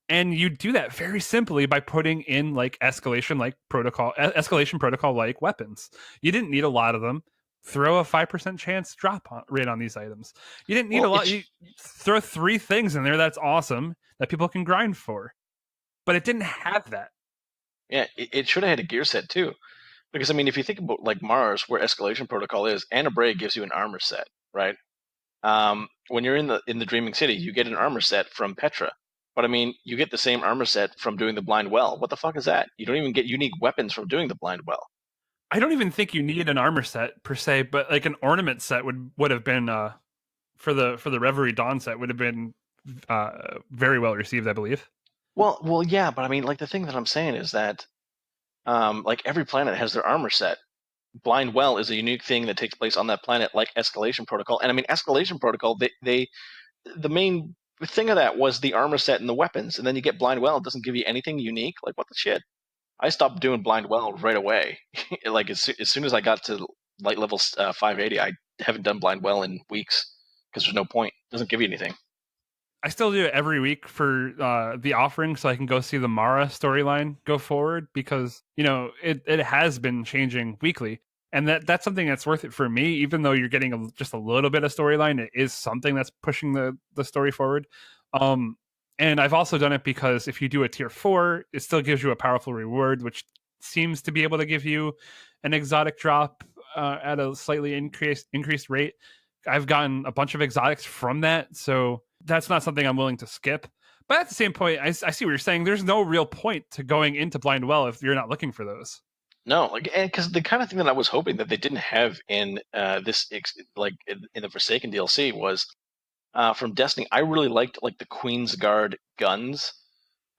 And you do that very simply by putting in like escalation protocol like weapons. You didn't need a lot of them. Throw a 5% chance rate on these items. You didn't need a lot. You throw 3 things in there that's awesome that people can grind for. But it didn't have that. Yeah, it should have had a gear set too. Because I mean, if you think about like Mars, where escalation protocol is, Anna Bray gives you an armor set, right? When you're in the Dreaming City, you get an armor set from Petra. But I mean, you get the same armor set from doing the Blind Well. What the fuck is that? You don't even get unique weapons from doing the Blind Well. I don't even think you need an armor set per se, but like an ornament set would have been for the Reverie Dawn set would have been very well received, I believe. Well, yeah, but I mean, like the thing that I'm saying is that, like every planet has their armor set. Blind Well is a unique thing that takes place on that planet, like Escalation Protocol. And I mean, Escalation Protocol, the main thing of that was the armor set and the weapons, and then you get Blind Well, it doesn't give you anything unique. Like what the shit? I stopped doing Blind Well right away. Like as soon as I got to light level 580, I haven't done Blind Well in weeks because there's no point. It doesn't give you anything. I still do it every week for the offering so I can go see the Mara storyline go forward because, it has been changing weekly. and that's something that's worth it for me. Even though you're getting just a little bit of storyline, it is something that's pushing the story forward. And I've also done it because if you do a tier 4, it still gives you a powerful reward, which seems to be able to give you an exotic drop at a slightly increased rate. I've gotten a bunch of exotics from that, so that's not something I'm willing to skip. But at the same point, I see what you're saying. There's no real point to going into Blind Well if you're not looking for those. No, like, and because the kind of thing that I was hoping that they didn't have in in the Forsaken DLC was from Destiny. I really liked like the Queen's Guard guns,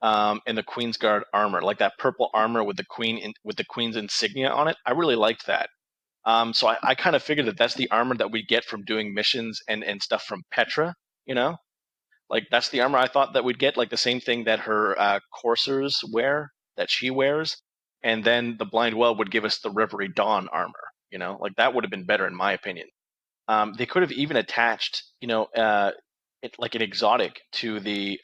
and the Queen's Guard armor, like that purple armor with the with the Queen's insignia on it. I really liked that. So I kind of figured that that's the armor that we get from doing missions and stuff from Petra. You know, like that's the armor I thought that we'd get, like the same thing that her coursers wear, that she wears, and then the Blind Well would give us the Reverie Dawn armor. You know, like that would have been better in my opinion. They could have even attached, like an exotic to the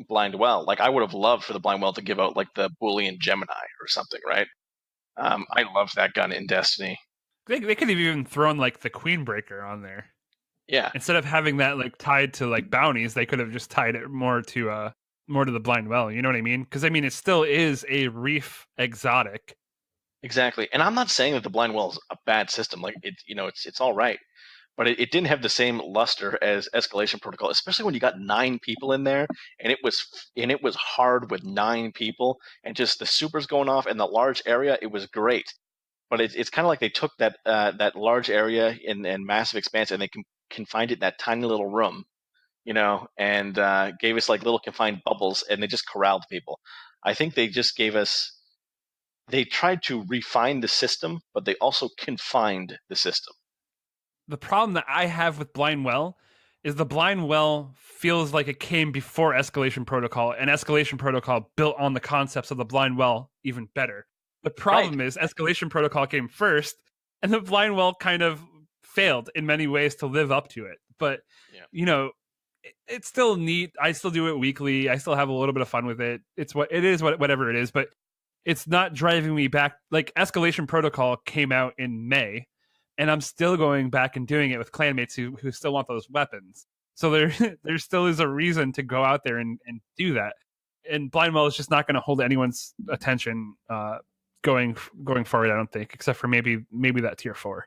Blind Well. Like I would have loved for the Blind Well to give out like the Boolean Gemini or something, right? I loved that gun in Destiny. They could have even thrown like the Queen Breaker on there. Yeah, Instead of having that like tied to like bounties, they could have just tied it more to the Blind Well. You know what I mean? Because I mean, it still is a reef exotic. exactly. And I'm not saying that the Blind Well is a bad system. Like it's all right, but it didn't have the same luster as Escalation Protocol, especially when you got 9 people in there, and it was hard with 9 people, and just the supers going off in the large area. It was great, but it's kind of like they took that large area and massive expanse, and they confined it in that tiny little room, and gave us like little confined bubbles, and they just corralled people. I think they just gave us. They tried to refine the system, but they also confined the system. The problem that I have with Blind Well is the Blind Well feels like it came before Escalation Protocol, and Escalation Protocol built on the concepts of the Blind Well even better. The problem is Escalation Protocol came first, and the Blind Well kind of failed in many ways to live up to it. But it's still neat. I still do it weekly. I still have a little bit of fun with it. It's whatever it is, but it's not driving me back. Like Escalation Protocol came out in May, and I'm still going back and doing it with clanmates who still want those weapons. So there still is a reason to go out there and do that. And Blind Well is just not going to hold anyone's attention going forward, I don't think, except for maybe that tier 4.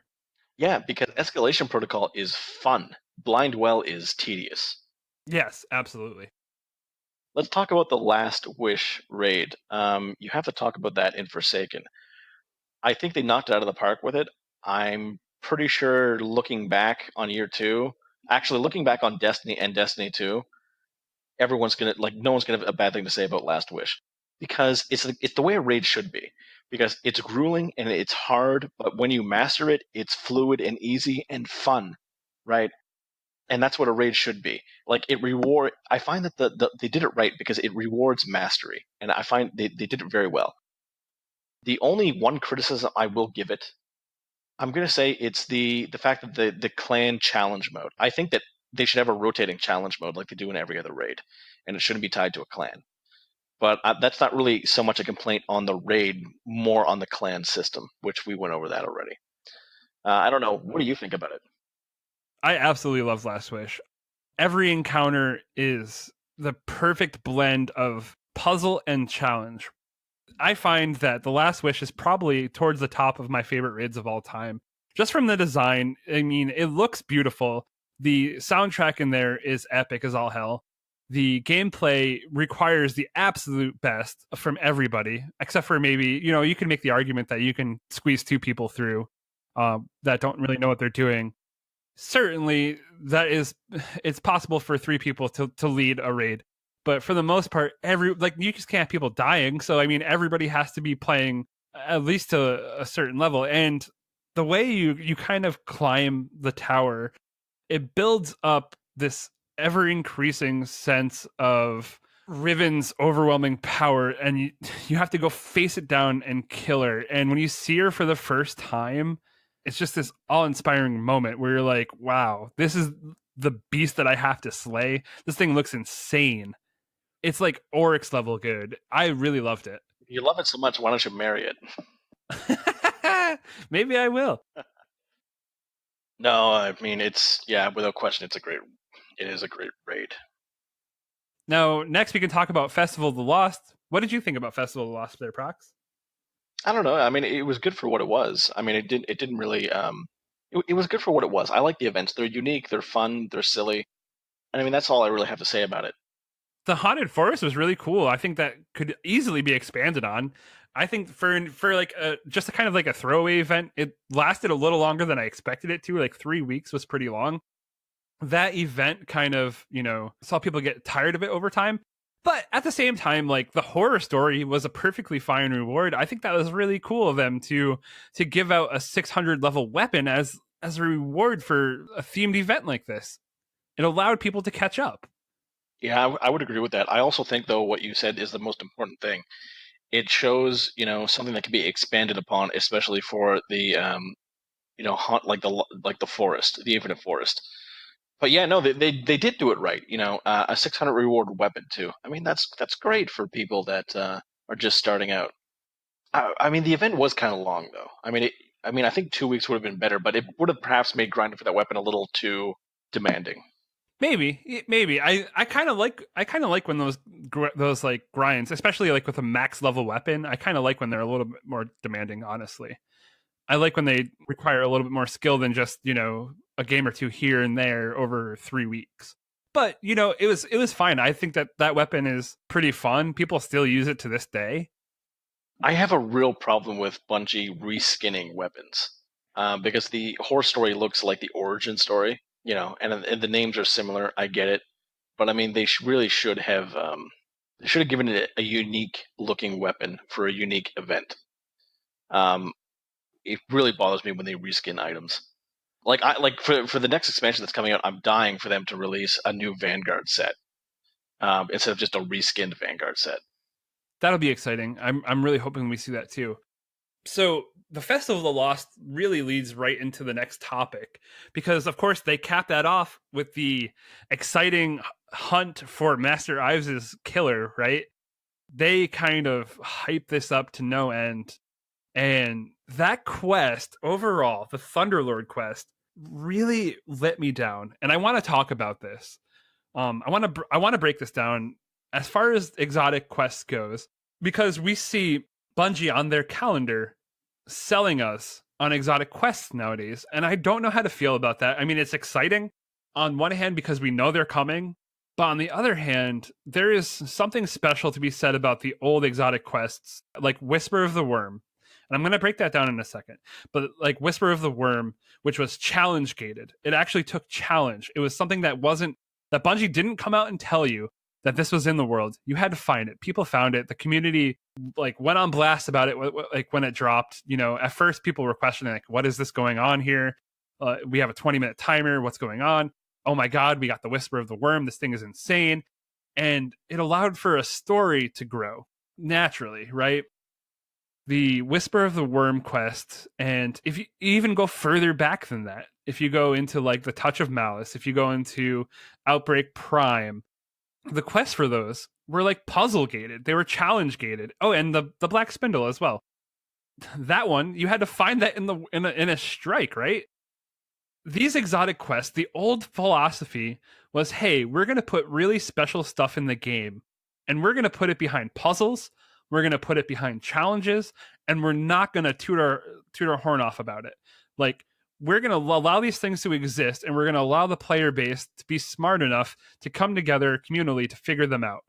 Yeah, because Escalation Protocol is fun. Blind Well is tedious. Yes, absolutely. Let's talk about the Last Wish raid. You have to talk about that in Forsaken. I think they knocked it out of the park with it. I'm pretty sure looking back on year 2, actually looking back on Destiny and Destiny 2, no one's gonna have a bad thing to say about Last Wish, because it's the way a raid should be. Because it's grueling and it's hard, but when you master it, it's fluid and easy and fun, right? And that's what a raid should be. Like I find that they did it right because it rewards mastery, and I find they did it very well. The only one criticism I will give it, I'm gonna say it's the fact that the clan challenge mode. I think that they should have a rotating challenge mode like they do in every other raid, and it shouldn't be tied to a clan. But that's not really so much a complaint on the raid, more on the clan system, which we went over that already. I don't know. What do you think about it? I absolutely love Last Wish. Every encounter is the perfect blend of puzzle and challenge. I find that The Last Wish is probably towards the top of my favorite raids of all time. Just from the design, I mean, it looks beautiful. The soundtrack in there is epic as all hell. The gameplay requires the absolute best from everybody, except for maybe, you can make the argument that you can squeeze 2 people through that don't really know what they're doing. Certainly, it's possible for 3 people to lead a raid. But for the most part, you just can't have people dying. So, I mean, everybody has to be playing at least to a certain level. And the way you kind of climb the tower, it builds up this ever increasing sense of Riven's overwhelming power, and you have to go face it down and kill her. And when you see her for the first time, it's just this awe-inspiring moment where you're like, wow, this is the beast that I have to slay. This thing looks insane. It's like Oryx level good. I really loved it. If you love it so much, why don't you marry it? Maybe I will. No, I mean without question, it is a great raid. Now, next we can talk about Festival of the Lost. What did you think about Festival of the Lost there, Prox? I don't know. I mean, it was good for what it was. I mean, it didn't really it was good for what it was. I like the events. They're unique, they're fun, they're silly. And I mean, that's all I really have to say about it. The Haunted Forest was really cool. I think that could easily be expanded on. I think for like just a kind of like a throwaway event, it lasted a little longer than I expected it to. Like 3 weeks was pretty long. That event kind of, saw people get tired of it over time. But at the same time, like the horror story was a perfectly fine reward. I think that was really cool of them to give out a 600 level weapon as a reward for a themed event like this. It allowed people to catch up. Yeah, I would agree with that. I also think, though, what you said is the most important thing. It shows, something that can be expanded upon, especially for the, hunt like the forest, the infinite forest. But yeah, no, they did do it right. A 600 reward weapon too. I mean, that's great for people that are just starting out. I mean, the event was kind of long though. I think 2 weeks would have been better, but it would have perhaps made grinding for that weapon a little too demanding. Maybe. I kind of like when those like grinds, especially like with a max level weapon. I kind of like when they're a little bit more demanding. Honestly, I like when they require a little bit more skill than just a game or two here and there over 3 weeks. But it was fine. I think that weapon is pretty fun. People still use it to this day. I have a real problem with Bungie reskinning weapons because the horror story looks like the origin story, and the names are similar. I get it, but I mean, they really should have given it a unique looking weapon for a unique event. It really bothers me when they reskin items. Like for the next expansion that's coming out, I'm dying for them to release a new Vanguard set instead of just a reskinned Vanguard set. That'll be exciting. I'm really hoping we see that too. So the Festival of the Lost really leads right into the next topic because, of course, they cap that off with the exciting hunt for Master Ives's killer, right? They kind of hype this up to no end. And that quest overall, the Thunderlord quest, really let me down. And I want to talk about this. I want to break this down as far as exotic quests goes, because we see Bungie on their calendar selling us on exotic quests nowadays, and I don't know how to feel about that. I mean, it's exciting on one hand because we know they're coming, but on the other hand, there is something special to be said about the old exotic quests, like Whisper of the Worm. And I'm going to break that down in a second. But like Whisper of the Worm, which was challenge gated, it actually took challenge. It was something that Bungie didn't come out and tell you that this was in the world. You had to find it. People found it. The community like went on blast about it. Like when it dropped, at first people were questioning like, what is this going on here? We have a 20-minute timer. What's going on? Oh my God, we got the Whisper of the Worm. This thing is insane. And it allowed for a story to grow naturally, right? The Whisper of the Worm quest, and if you even go further back than that, if you go into like the Touch of Malice, if you go into Outbreak Prime, the quests for those were like puzzle gated. They were challenge gated. Oh, and the Black Spindle as well. That one, you had to find that in a strike, right? These exotic quests, the old philosophy was, hey, we're going to put really special stuff in the game, and we're going to put it behind puzzles. We're going to put it behind challenges, and we're not going to toot our horn off about it. Like, we're going to allow these things to exist, and we're going to allow the player base to be smart enough to come together communally to figure them out.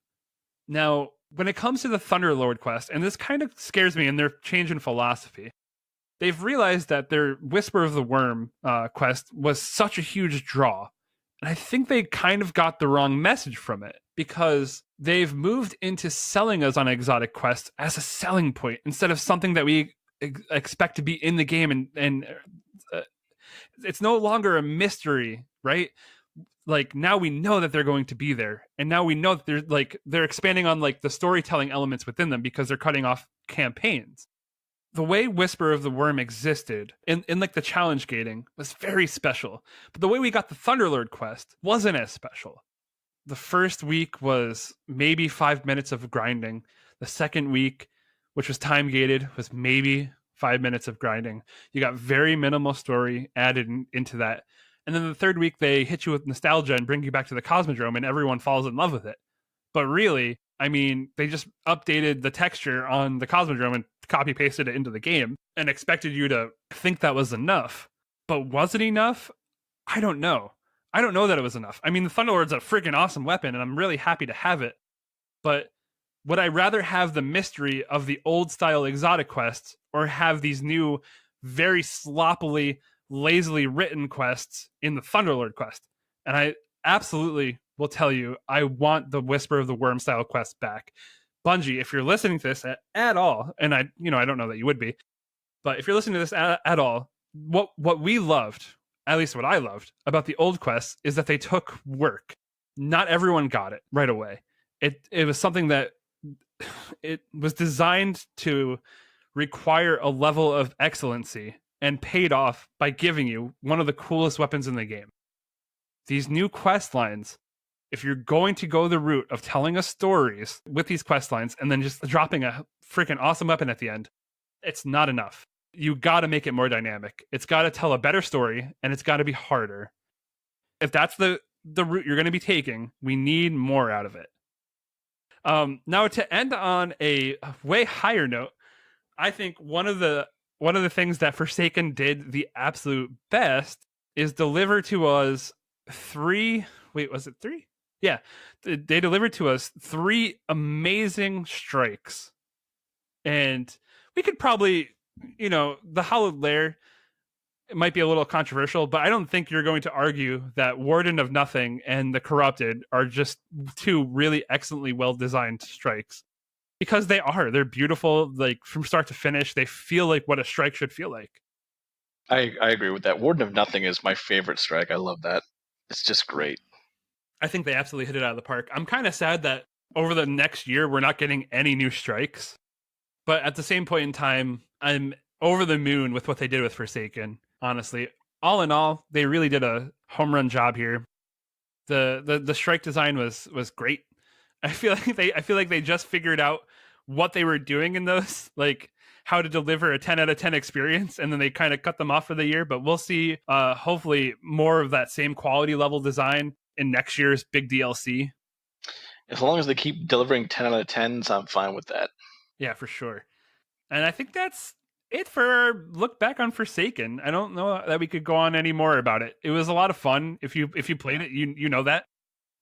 Now, when it comes to the Thunderlord quest, and this kind of scares me in their change in philosophy, they've realized that their Whisper of the Worm quest was such a huge draw. And I think they kind of got the wrong message from it, because they've moved into selling us on exotic quests as a selling point instead of something that we expect to be in the game. And it's no longer a mystery, right? Like, now we know that they're going to be there, and now we know that they're expanding on like the storytelling elements within them because they're cutting off campaigns. The way Whisper of the Worm existed in like the challenge gating was very special, but the way we got the Thunderlord quest wasn't as special. The first week was maybe 5 minutes of grinding. The second week, which was time gated, was maybe 5 minutes of grinding. You got very minimal story added into that. And then the third week, they hit you with nostalgia and bring you back to the Cosmodrome, and everyone falls in love with it. But really, I mean, they just updated the texture on the Cosmodrome and copy pasted it into the game and expected you to think that was enough. But was it enough? I don't know. I don't know that it was enough. I mean, the Thunderlord's a freaking awesome weapon, and I'm really happy to have it. But would I rather have the mystery of the old style exotic quests or have these new, very sloppily, lazily written quests in the Thunderlord quest? And I absolutely will tell you, I want the Whisper of the Worm style quest back. Bungie, if you're listening to this at all, and I don't know that you would be, but if you're listening to this at all, what we loved, at least what I loved about the old quests, is that they took work. Not everyone got it right away. It was something that it was designed to require a level of excellency and paid off by giving you one of the coolest weapons in the game. These new quest lines, if you're going to go the route of telling us stories with these quest lines and then just dropping a freaking awesome weapon at the end, it's not enough. You got to make it more dynamic. It's got to tell a better story, and it's got to be harder. If that's the route you're going to be taking, we need more out of it. Now, to end on a way higher note, I think one of the things that Forsaken did the absolute best is deliver to us three. Wait, was it three? Yeah, they delivered to us 3 amazing strikes, and we could probably, the Hallowed Lair, it might be a little controversial, but I don't think you're going to argue that Warden of Nothing and the Corrupted are just 2 really excellently well-designed strikes. Because they're beautiful, like from start to finish. They feel like what a strike should feel like. I agree with that. Warden of Nothing is my favorite strike. I love that. It's just great. I think they absolutely hit it out of the park. I'm kind of sad that over the next year, we're not getting any new strikes. But at the same point in time, I'm over the moon with what they did with Forsaken. Honestly, all in all, they really did a home run job here. The strike design was great. I feel like they just figured out what they were doing in those, like how to deliver a 10 out of 10 experience, and then they kind of cut them off for the year. But we'll see, hopefully, more of that same quality level design in next year's big DLC. As long as they keep delivering 10 out of 10s, I'm fine with that. Yeah, for sure. And I think that's it for our look back on Forsaken. I don't know that we could go on any more about it. It was a lot of fun. If you played it, you know that.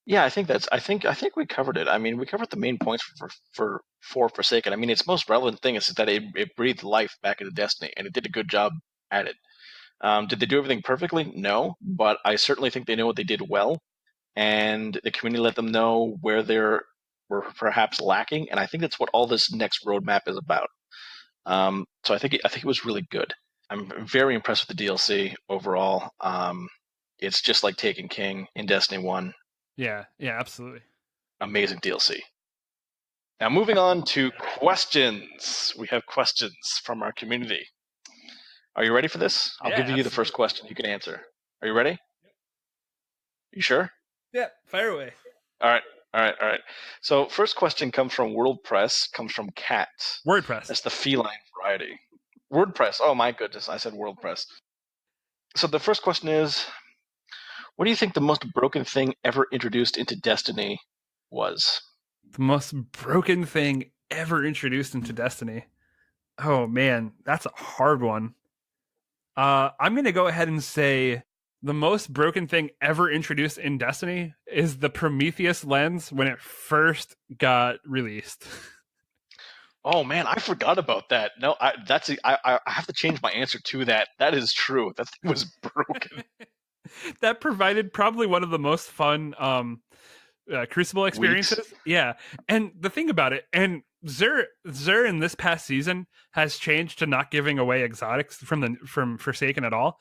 Yeah, I think we covered it. I mean, we covered the main points for Forsaken. I mean, its most relevant thing is that it breathed life back into Destiny, and it did a good job at it. Did they do everything perfectly? No, but I certainly think they know what they did well, and the community let them know where they were perhaps lacking, and I think that's what all this next roadmap is about. So I think it was really good. I'm very impressed with the DLC overall. It's just like Taken King in Destiny 1. Yeah, absolutely. Amazing DLC. Now, moving on to questions. We have questions from our community. Are you ready for this? I'll give you the first question. You can answer. Are you ready? Yep. You sure? Yeah, fire away. All right. So, first question comes from WordPress, comes from Cat. WordPress. That's the feline variety. WordPress. Oh, my goodness. I said WordPress. So, the first question is, what do you think the most broken thing ever introduced into Destiny was? The most broken thing ever introduced into Destiny? Oh, man, that's a hard one. I'm going to go ahead and say the most broken thing ever introduced in Destiny is the Prometheus lens when it first got released. Oh man, I forgot about that. No, I have to change my answer to that. That is true. That thing was broken. That provided probably one of the most fun Crucible experiences. Weeks. Yeah, and the thing about it, and Xur in this past season has changed to not giving away exotics from Forsaken at all,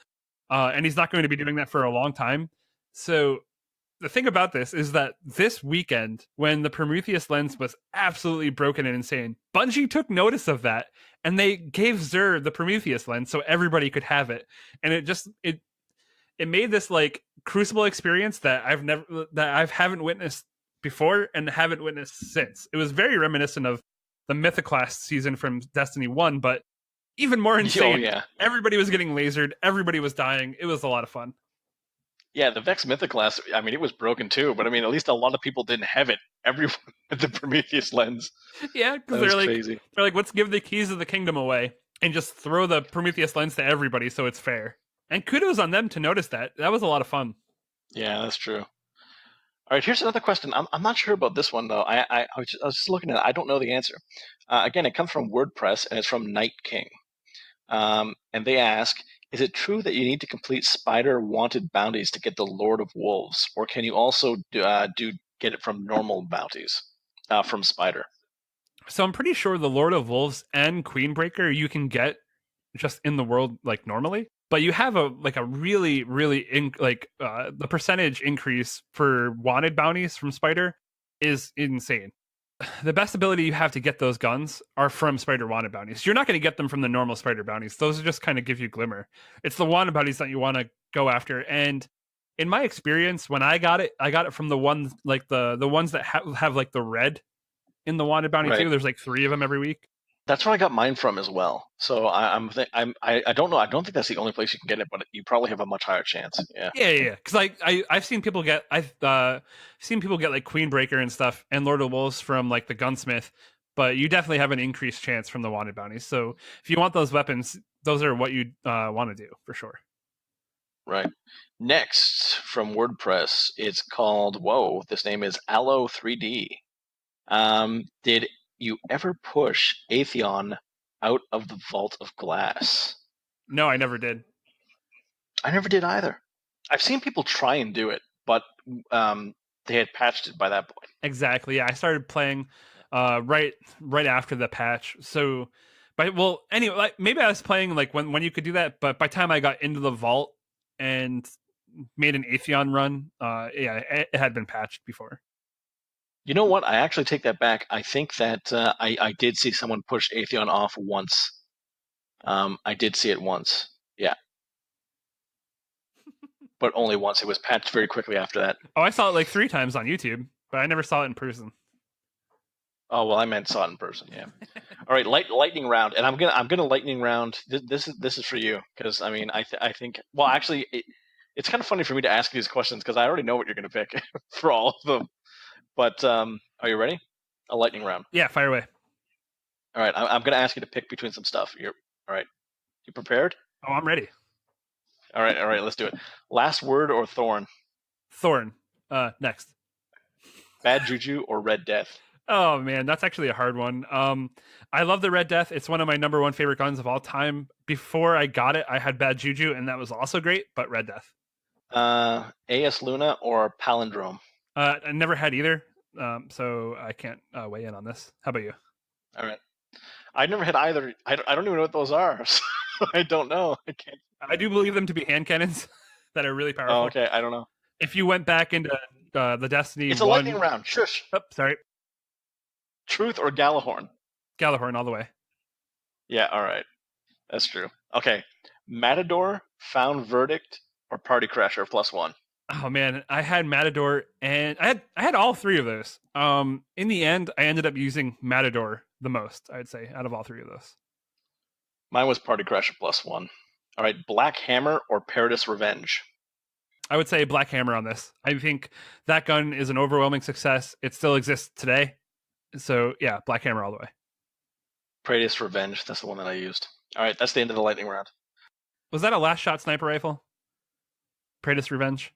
and he's not going to be doing that for a long time. So the thing about this is that this weekend, when the Prometheus lens was absolutely broken and insane, Bungie took notice of that, and they gave Xur the Prometheus lens so everybody could have it, and it made this like Crucible experience that I haven't witnessed before and haven't witnessed since. It was very reminiscent of the Mythoclast season from Destiny 1, but even more Oh insane. yeah, Everybody was getting lasered. Everybody was dying. It was a lot of fun. yeah. The Vex Mythic class. I mean, it was broken too, but I mean, at least a lot of people didn't have it. Everyone with the Prometheus lens. Yeah, because That was crazy. they're like, let's give the keys of the kingdom away and just throw the Prometheus lens to everybody so it's fair. And kudos on them to notice that. That was a lot of fun. Yeah, that's true. All right, here's another question. I'm not sure about this one though. I was just looking at it. I don't know the answer. Again, it comes from WordPress and it's from Night King. And they ask, is it true that you need to complete spider wanted bounties to get the Lord of Wolves, or can you also get it from normal bounties from spider? So I'm pretty sure the Lord of Wolves and Queenbreaker you can get just in the world like normally, but you have a really the percentage increase for wanted bounties from Spider is insane. The best ability you have to get those guns are from Spider wanted bounties. You're not going to get them from the normal Spider bounties. Those just kind of give you glimmer. It's the wanted bounties that you want to go after. And in my experience, when I got it from the ones like the ones that have like the red in the wanted bounty Right. too. There's like 3 of them every week. That's where I got mine from as well. So I don't know. I don't think that's the only place you can get it, but you probably have a much higher chance. Yeah. Yeah. Because I've seen people get seen people get like Queenbreaker and stuff and Lord of Wolves from like the gunsmith, but you definitely have an increased chance from the wanted bounties. So if you want those weapons, those are what you want to do for sure. Right. Next from WordPress, it's called whoa. This name is Allo 3D. Did you ever push Atheon out of the Vault of Glass? No, I never did. I never did either. I've seen people try and do it, but they had patched it by that point. Exactly. Yeah, I started playing right after the patch. So, well, anyway, like maybe I was playing like when you could do that, but by the time I got into the vault and made an Atheon run, yeah, it had been patched before. You know what? I actually take that back. I think that I did see someone push Atheon off once. I did see it once. Yeah. But only once. It was patched very quickly after that. Oh, I saw it like 3 times on YouTube, but I never saw it in person. Oh well, I meant saw it in person. Yeah. All right, lightning round, and I'm gonna lightning round. This is for you because I mean I think well actually it's kind of funny for me to ask you these questions because I already know what you're gonna pick for all of them. But are you ready? A lightning round. Yeah, fire away. All right, I'm gonna ask you to pick between some stuff. You're all right. You prepared? Oh, I'm ready. All right. Let's do it. Last word or thorn? Thorn. Next. Bad juju or red death? Oh man, that's actually a hard one. I love the Red Death. It's one of my number one favorite guns of all time. Before I got it, I had Bad Juju, and that was also great. But Red Death. AS Luna or palindrome? I never had either, so I can't weigh in on this. How about you? All right. I never had either. I don't even know what those are. So I don't know. I can't. I do believe them to be hand cannons that are really powerful. Oh, okay. I don't know. If you went back into the Destiny, It's a lightning round. Shush. Oh, sorry, Truth or Galahorn? Galahorn all the way. Yeah. All right. That's true. Okay. Matador, Found Verdict, or Party Crasher +1? Oh man, I had Matador, and I had all 3 of those. In the end, I ended up using Matador the most. I'd say out of all 3 of those. Mine was Party Crasher +1. All right. Black Hammer or Paradis Revenge? I would say Black Hammer on this. I think that gun is an overwhelming success. It still exists today. So yeah, Black Hammer all the way. Paradis Revenge. That's the one that I used. All right. That's the end of the lightning round. Was that a last shot sniper rifle? Praetus Revenge?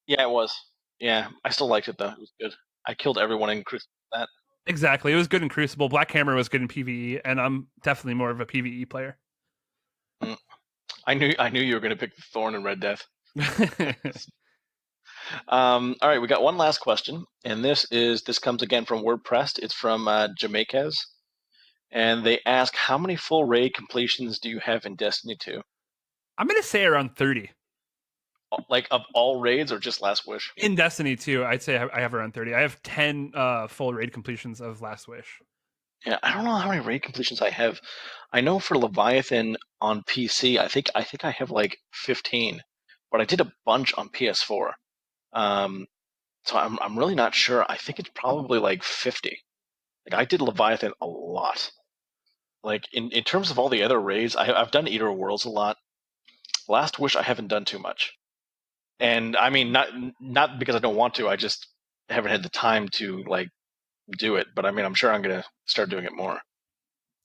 Yeah, it was. Yeah. I still liked it, though. It was good. I killed everyone in Crucible with that. Exactly. It was good in Crucible. Black Hammer was good in PvE, and I'm definitely more of a PvE player. I knew you were going to pick the Thorn and Red Death. All right, we got one last question, and this comes again from WordPress. It's from Jamaicas, and they ask, how many full raid completions do you have in Destiny 2? I'm going to say around 30. Like of all raids or just Last Wish? In Destiny 2, I'd say I have around 30. I have 10 full raid completions of Last Wish. Yeah, I don't know how many raid completions I have. I know for Leviathan on PC, I think I have like 15, but I did a bunch on PS4. So I'm really not sure. I think it's probably like 50. Like I did Leviathan a lot. Like in terms of all the other raids, I've done Eater of Worlds a lot. Last Wish I haven't done too much, and I mean not because I don't want to. I just haven't had the time to like do it. But I mean, I'm sure I'm gonna start doing it more.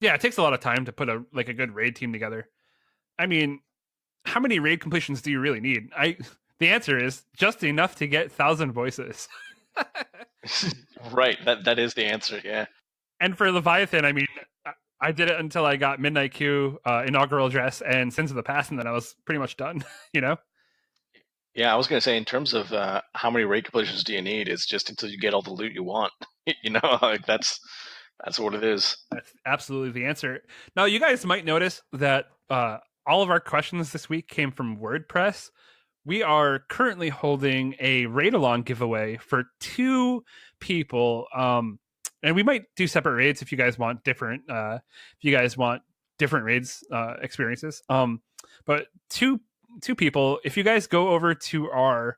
Yeah, it takes a lot of time to put a good raid team together. I mean, how many raid completions do you really need? The answer is just enough to get 1,000 voices. Right, that is the answer. Yeah. And for Leviathan, I mean, I did it until I got Midnight Q, inaugural dress, and Sins of the Past, and then I was pretty much done. You know? Yeah, I was gonna say in terms of how many raid completions do you need? It's just until you get all the loot you want. You know, like that's what it is. That's absolutely the answer. Now, you guys might notice that all of our questions this week came from WordPress. We are currently holding a raid along giveaway for 2 people. And we might do separate raids if you guys want different raids experiences. But two people, if you guys go over to our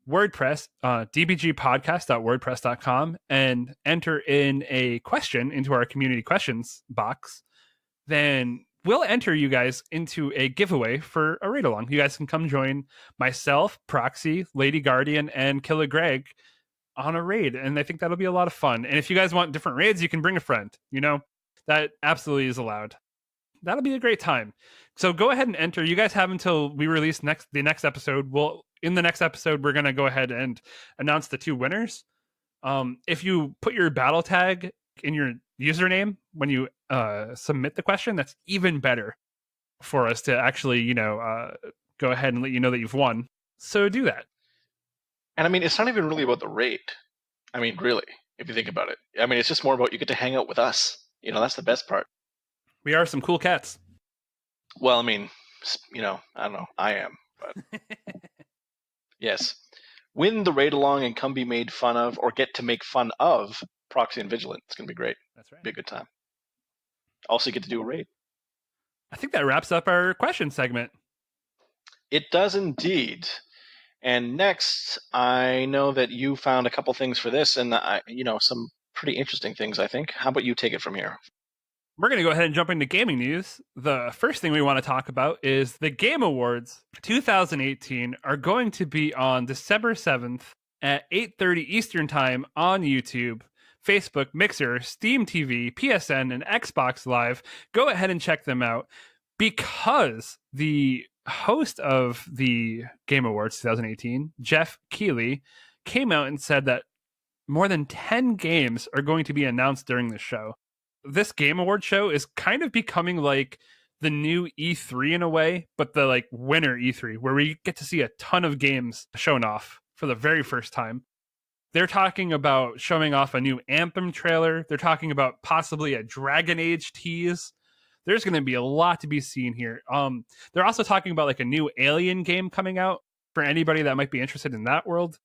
WordPress, dbgpodcast.wordpress.com, and enter in a question into our community questions box, then we'll enter you guys into a giveaway for a raid along. You guys can come join myself, Proxy, Lady Guardian, and Killer Greg on a raid, and I think that'll be a lot of fun. And if you guys want different raids, you can bring a friend. You know, that absolutely is allowed. That'll be a great time. So go ahead and enter. You guys have until we release the next episode. In the next episode, we're going to go ahead and announce the 2 winners. If you put your battle tag in your username when you submit the question, that's even better for us to actually, go ahead and let you know that you've won. So do that. And I mean, it's not even really about the raid. I mean, really, if you think about it. I mean, it's just more about you get to hang out with us. You know, that's the best part. We are some cool cats. Well, I mean, I don't know. I am, but yes. Win the raid along and come be made fun of, or get to make fun of Proxy and Vigilant. It's going to be great. That's right. Be a good time. Also, you get to do a raid. I think that wraps up our question segment. It does indeed. And next, I know that you found a couple things for this, and some pretty interesting things, I think. How about you take it from here? We're going to go ahead and jump into gaming news. The first thing we want to talk about is the Game Awards 2018 are going to be on December 7th at 8:30 Eastern Time on YouTube, Facebook, Mixer, Steam TV, PSN, and Xbox Live. Go ahead and check them out, because the host of the Game Awards 2018, Jeff Keighley, came out and said that more than 10 games are going to be announced during the show. This Game Award show is kind of becoming like the new E3 in a way, but the like winter E3, where we get to see a ton of games shown off for the very first time. They're talking about showing off a new Anthem trailer. They're talking about possibly a Dragon Age tease. There's going to be a lot to be seen here. They're also talking about like a new Alien game coming out for anybody that might be interested in that world.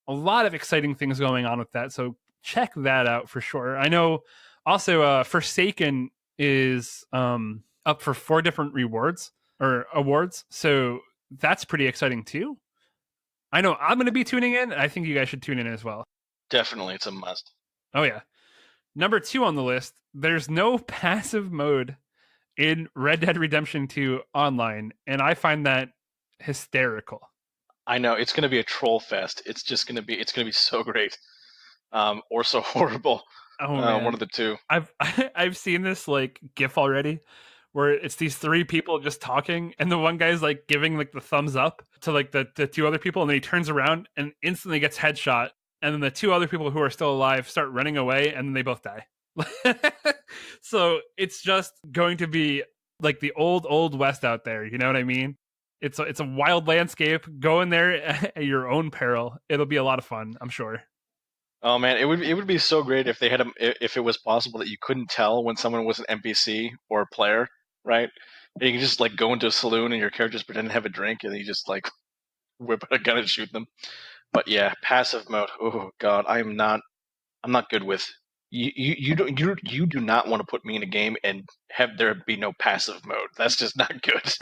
A lot of exciting things going on with that, so check that out for sure. I know also Forsaken is up for 4 different awards, so that's pretty exciting too. I know I'm going to be tuning in. I think you guys should tune in as well. Definitely, it's a must. Oh yeah. Number 2 on the list, there's no passive mode in Red Dead Redemption 2 online, and I find that hysterical. I know, it's going to be a troll fest. It's going to be so great, or so horrible. Oh man. One of the two. I've seen this like GIF already, where it's these 3 people just talking, and the one guy's like giving like the thumbs up to like the 2 other people, and then he turns around and instantly gets headshot, and then the 2 other people who are still alive start running away, and then they both die. So it's just going to be like the old west out there, you know what I mean? It's a wild landscape. Go in there at your own peril. It'll be a lot of fun, I'm sure. Oh man, it would be so great if they had if it was possible that you couldn't tell when someone was an NPC or a player, right? And you can just like go into a saloon and your characters pretend to have a drink, and you just like whip out a gun and shoot them. But yeah, passive mode. Oh god, I'm not good with. You do not want to put me in a game and have there be no passive mode. That's just not good.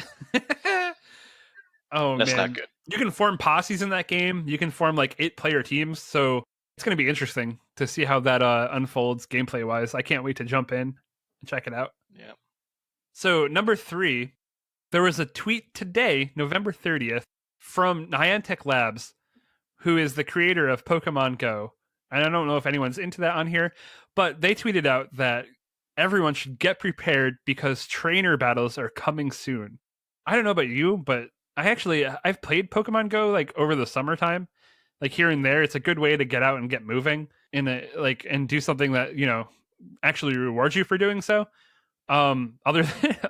Oh, that's man. not good. You can form posses in that game. You can form like 8-player teams. So it's going to be interesting to see how that unfolds gameplay wise. I can't wait to jump in and check it out. Yeah. So number 3, there was a tweet today, November 30th, from Niantic Labs, who is the creator of Pokemon Go. And I don't know if anyone's into that on here, but they tweeted out that everyone should get prepared because trainer battles are coming soon. I don't know about you, but I've played Pokemon Go like over the summertime, like here and there. It's a good way to get out and get moving and do something that, actually rewards you for doing so. Other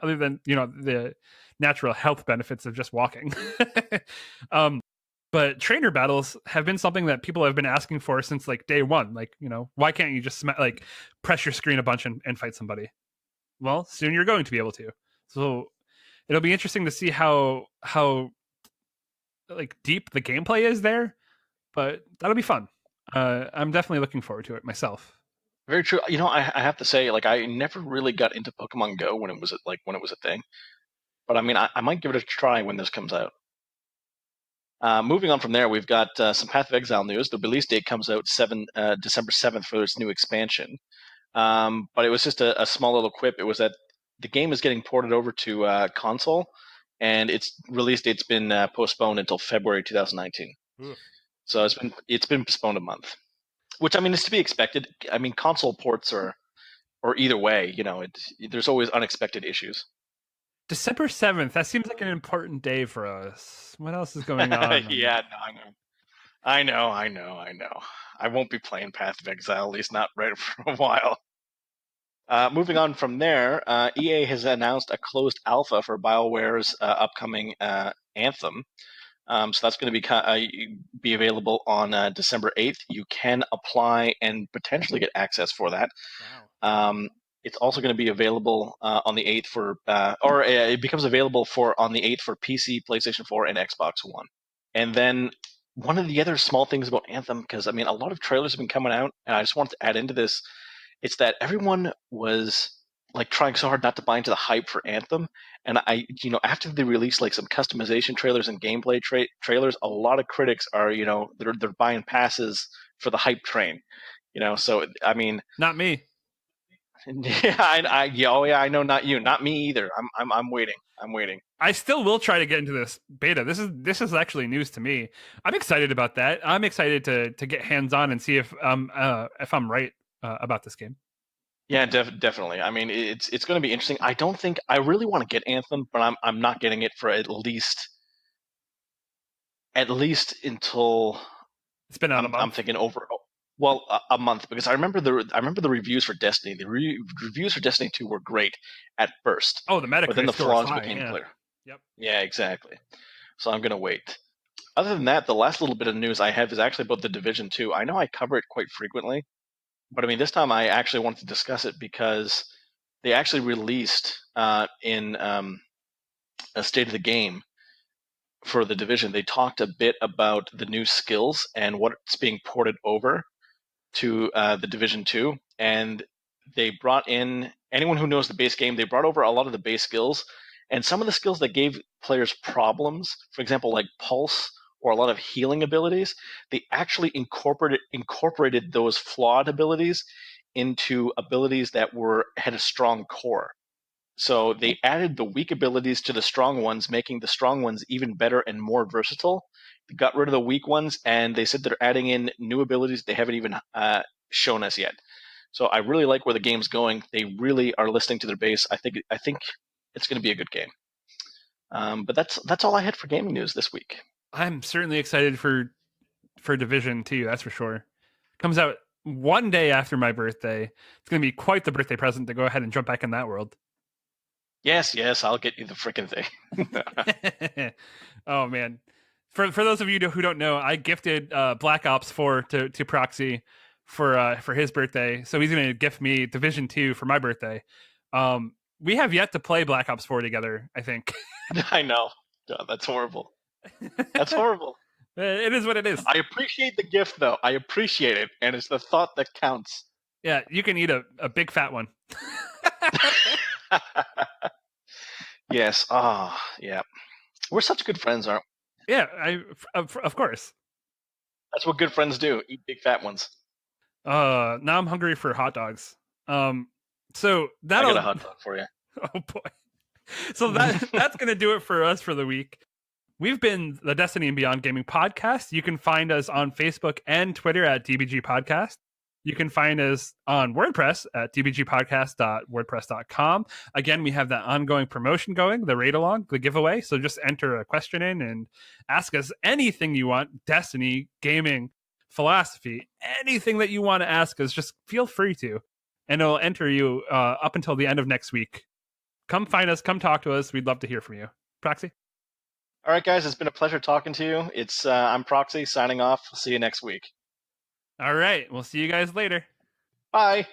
than the natural health benefits of just walking. But trainer battles have been something that people have been asking for since like day one. Like, why can't you just press your screen a bunch and fight somebody? Well, soon you're going to be able to. So it'll be interesting to see how like deep the gameplay is there, but that'll be fun. I'm definitely looking forward to it myself. Very true. I have to say, like, I never really got into Pokemon Go when it was a thing. But I mean, I might give it a try when this comes out. Moving on from there, we've got some Path of Exile news. The release date comes out December 7th for its new expansion. But it was just a small little quip. It was that the game is getting ported over to console, and its release date's been postponed until February 2019. Ooh. So it's been postponed a month, which I mean is to be expected. I mean, console ports or either way, there's always unexpected issues. December 7th. That seems like an important day for us. What else is going on? Yeah, no, I know. I won't be playing Path of Exile, at least not right for a while. Moving on from there, EA has announced a closed alpha for BioWare's upcoming Anthem. So that's going to be available on December 8th. You can apply and potentially get access for that. Wow. It's also going to be available on the 8th it becomes available on the 8th for PC, PlayStation 4, and Xbox One. And then one of the other small things about Anthem, because I mean, a lot of trailers have been coming out, and I just wanted to add into this, it's that everyone was like trying so hard not to buy into the hype for Anthem. And after they released like some customization trailers and gameplay trailers, a lot of critics are, they're buying passes for the hype train. So I mean, not me. Yeah, I know, not you, not me either. I'm waiting. I'm waiting. I still will try to get into this beta. This is actually news to me. I'm excited about that. I'm excited to get hands on and see if I'm right about this game. Yeah, definitely. I mean, it's going to be interesting. I don't think I really want to get Anthem, but I'm not getting it for at least until it's been out a month. I'm thinking over. Well, a month, because I remember the reviews for Destiny. The reviews for Destiny 2 were great at first. Oh, the Metacritic but then the flaws high, became clear. Yep. Yeah, exactly. So I'm gonna wait. Other than that, the last little bit of news I have is actually about the Division 2. I know I cover it quite frequently, but I mean this time I actually wanted to discuss it because they actually released in a state of the game for the Division. They talked a bit about the new skills and what's being ported over to the Division 2, and they brought in anyone who knows the base game. They brought over a lot of the base skills, and some of the skills that gave players problems, for example, like Pulse or a lot of healing abilities, they actually incorporated those flawed abilities into abilities that had a strong core. So they added the weak abilities to the strong ones, making the strong ones even better and more versatile. They got rid of the weak ones, and they said they're adding in new abilities they haven't even shown us yet. So I really like where the game's going. They really are listening to their base. I think it's going to be a good game. But that's all I had for gaming news this week. I'm certainly excited for Division 2, that's for sure. Comes out one day after my birthday. It's going to be quite the birthday present to go ahead and jump back in that world. Yes, I'll get you the freaking thing. Oh man, for those of you who don't know, I gifted Black Ops 4 to Proxy for his birthday, so he's going to gift me Division 2 for my birthday. We have yet to play Black Ops 4 together, I think. I know. God, that's horrible. That's horrible. It is what it is. I appreciate the gift, though. I appreciate it, and it's the thought that counts. Yeah, you can eat a big fat one. Yes. Yeah. We're such good friends, aren't we? Yeah, of course. That's what good friends do. Eat big fat ones. Now I'm hungry for hot dogs. So I got a hot dog for you. Oh boy. So that's going to do it for us for the week. We've been the Destiny and Beyond Gaming Podcast. You can find us on Facebook and Twitter at DBG Podcast. You can find us on WordPress at dbgpodcast.wordpress.com. Again, we have that ongoing promotion going, the raid along, the giveaway. So just enter a question in and ask us anything you want. Destiny, gaming, philosophy, anything that you want to ask us, just feel free to. And it'll enter you up until the end of next week. Come find us. Come talk to us. We'd love to hear from you. Proxy? All right, guys. It's been a pleasure talking to you. I'm Proxy signing off. See you next week. All right. We'll see you guys later. Bye.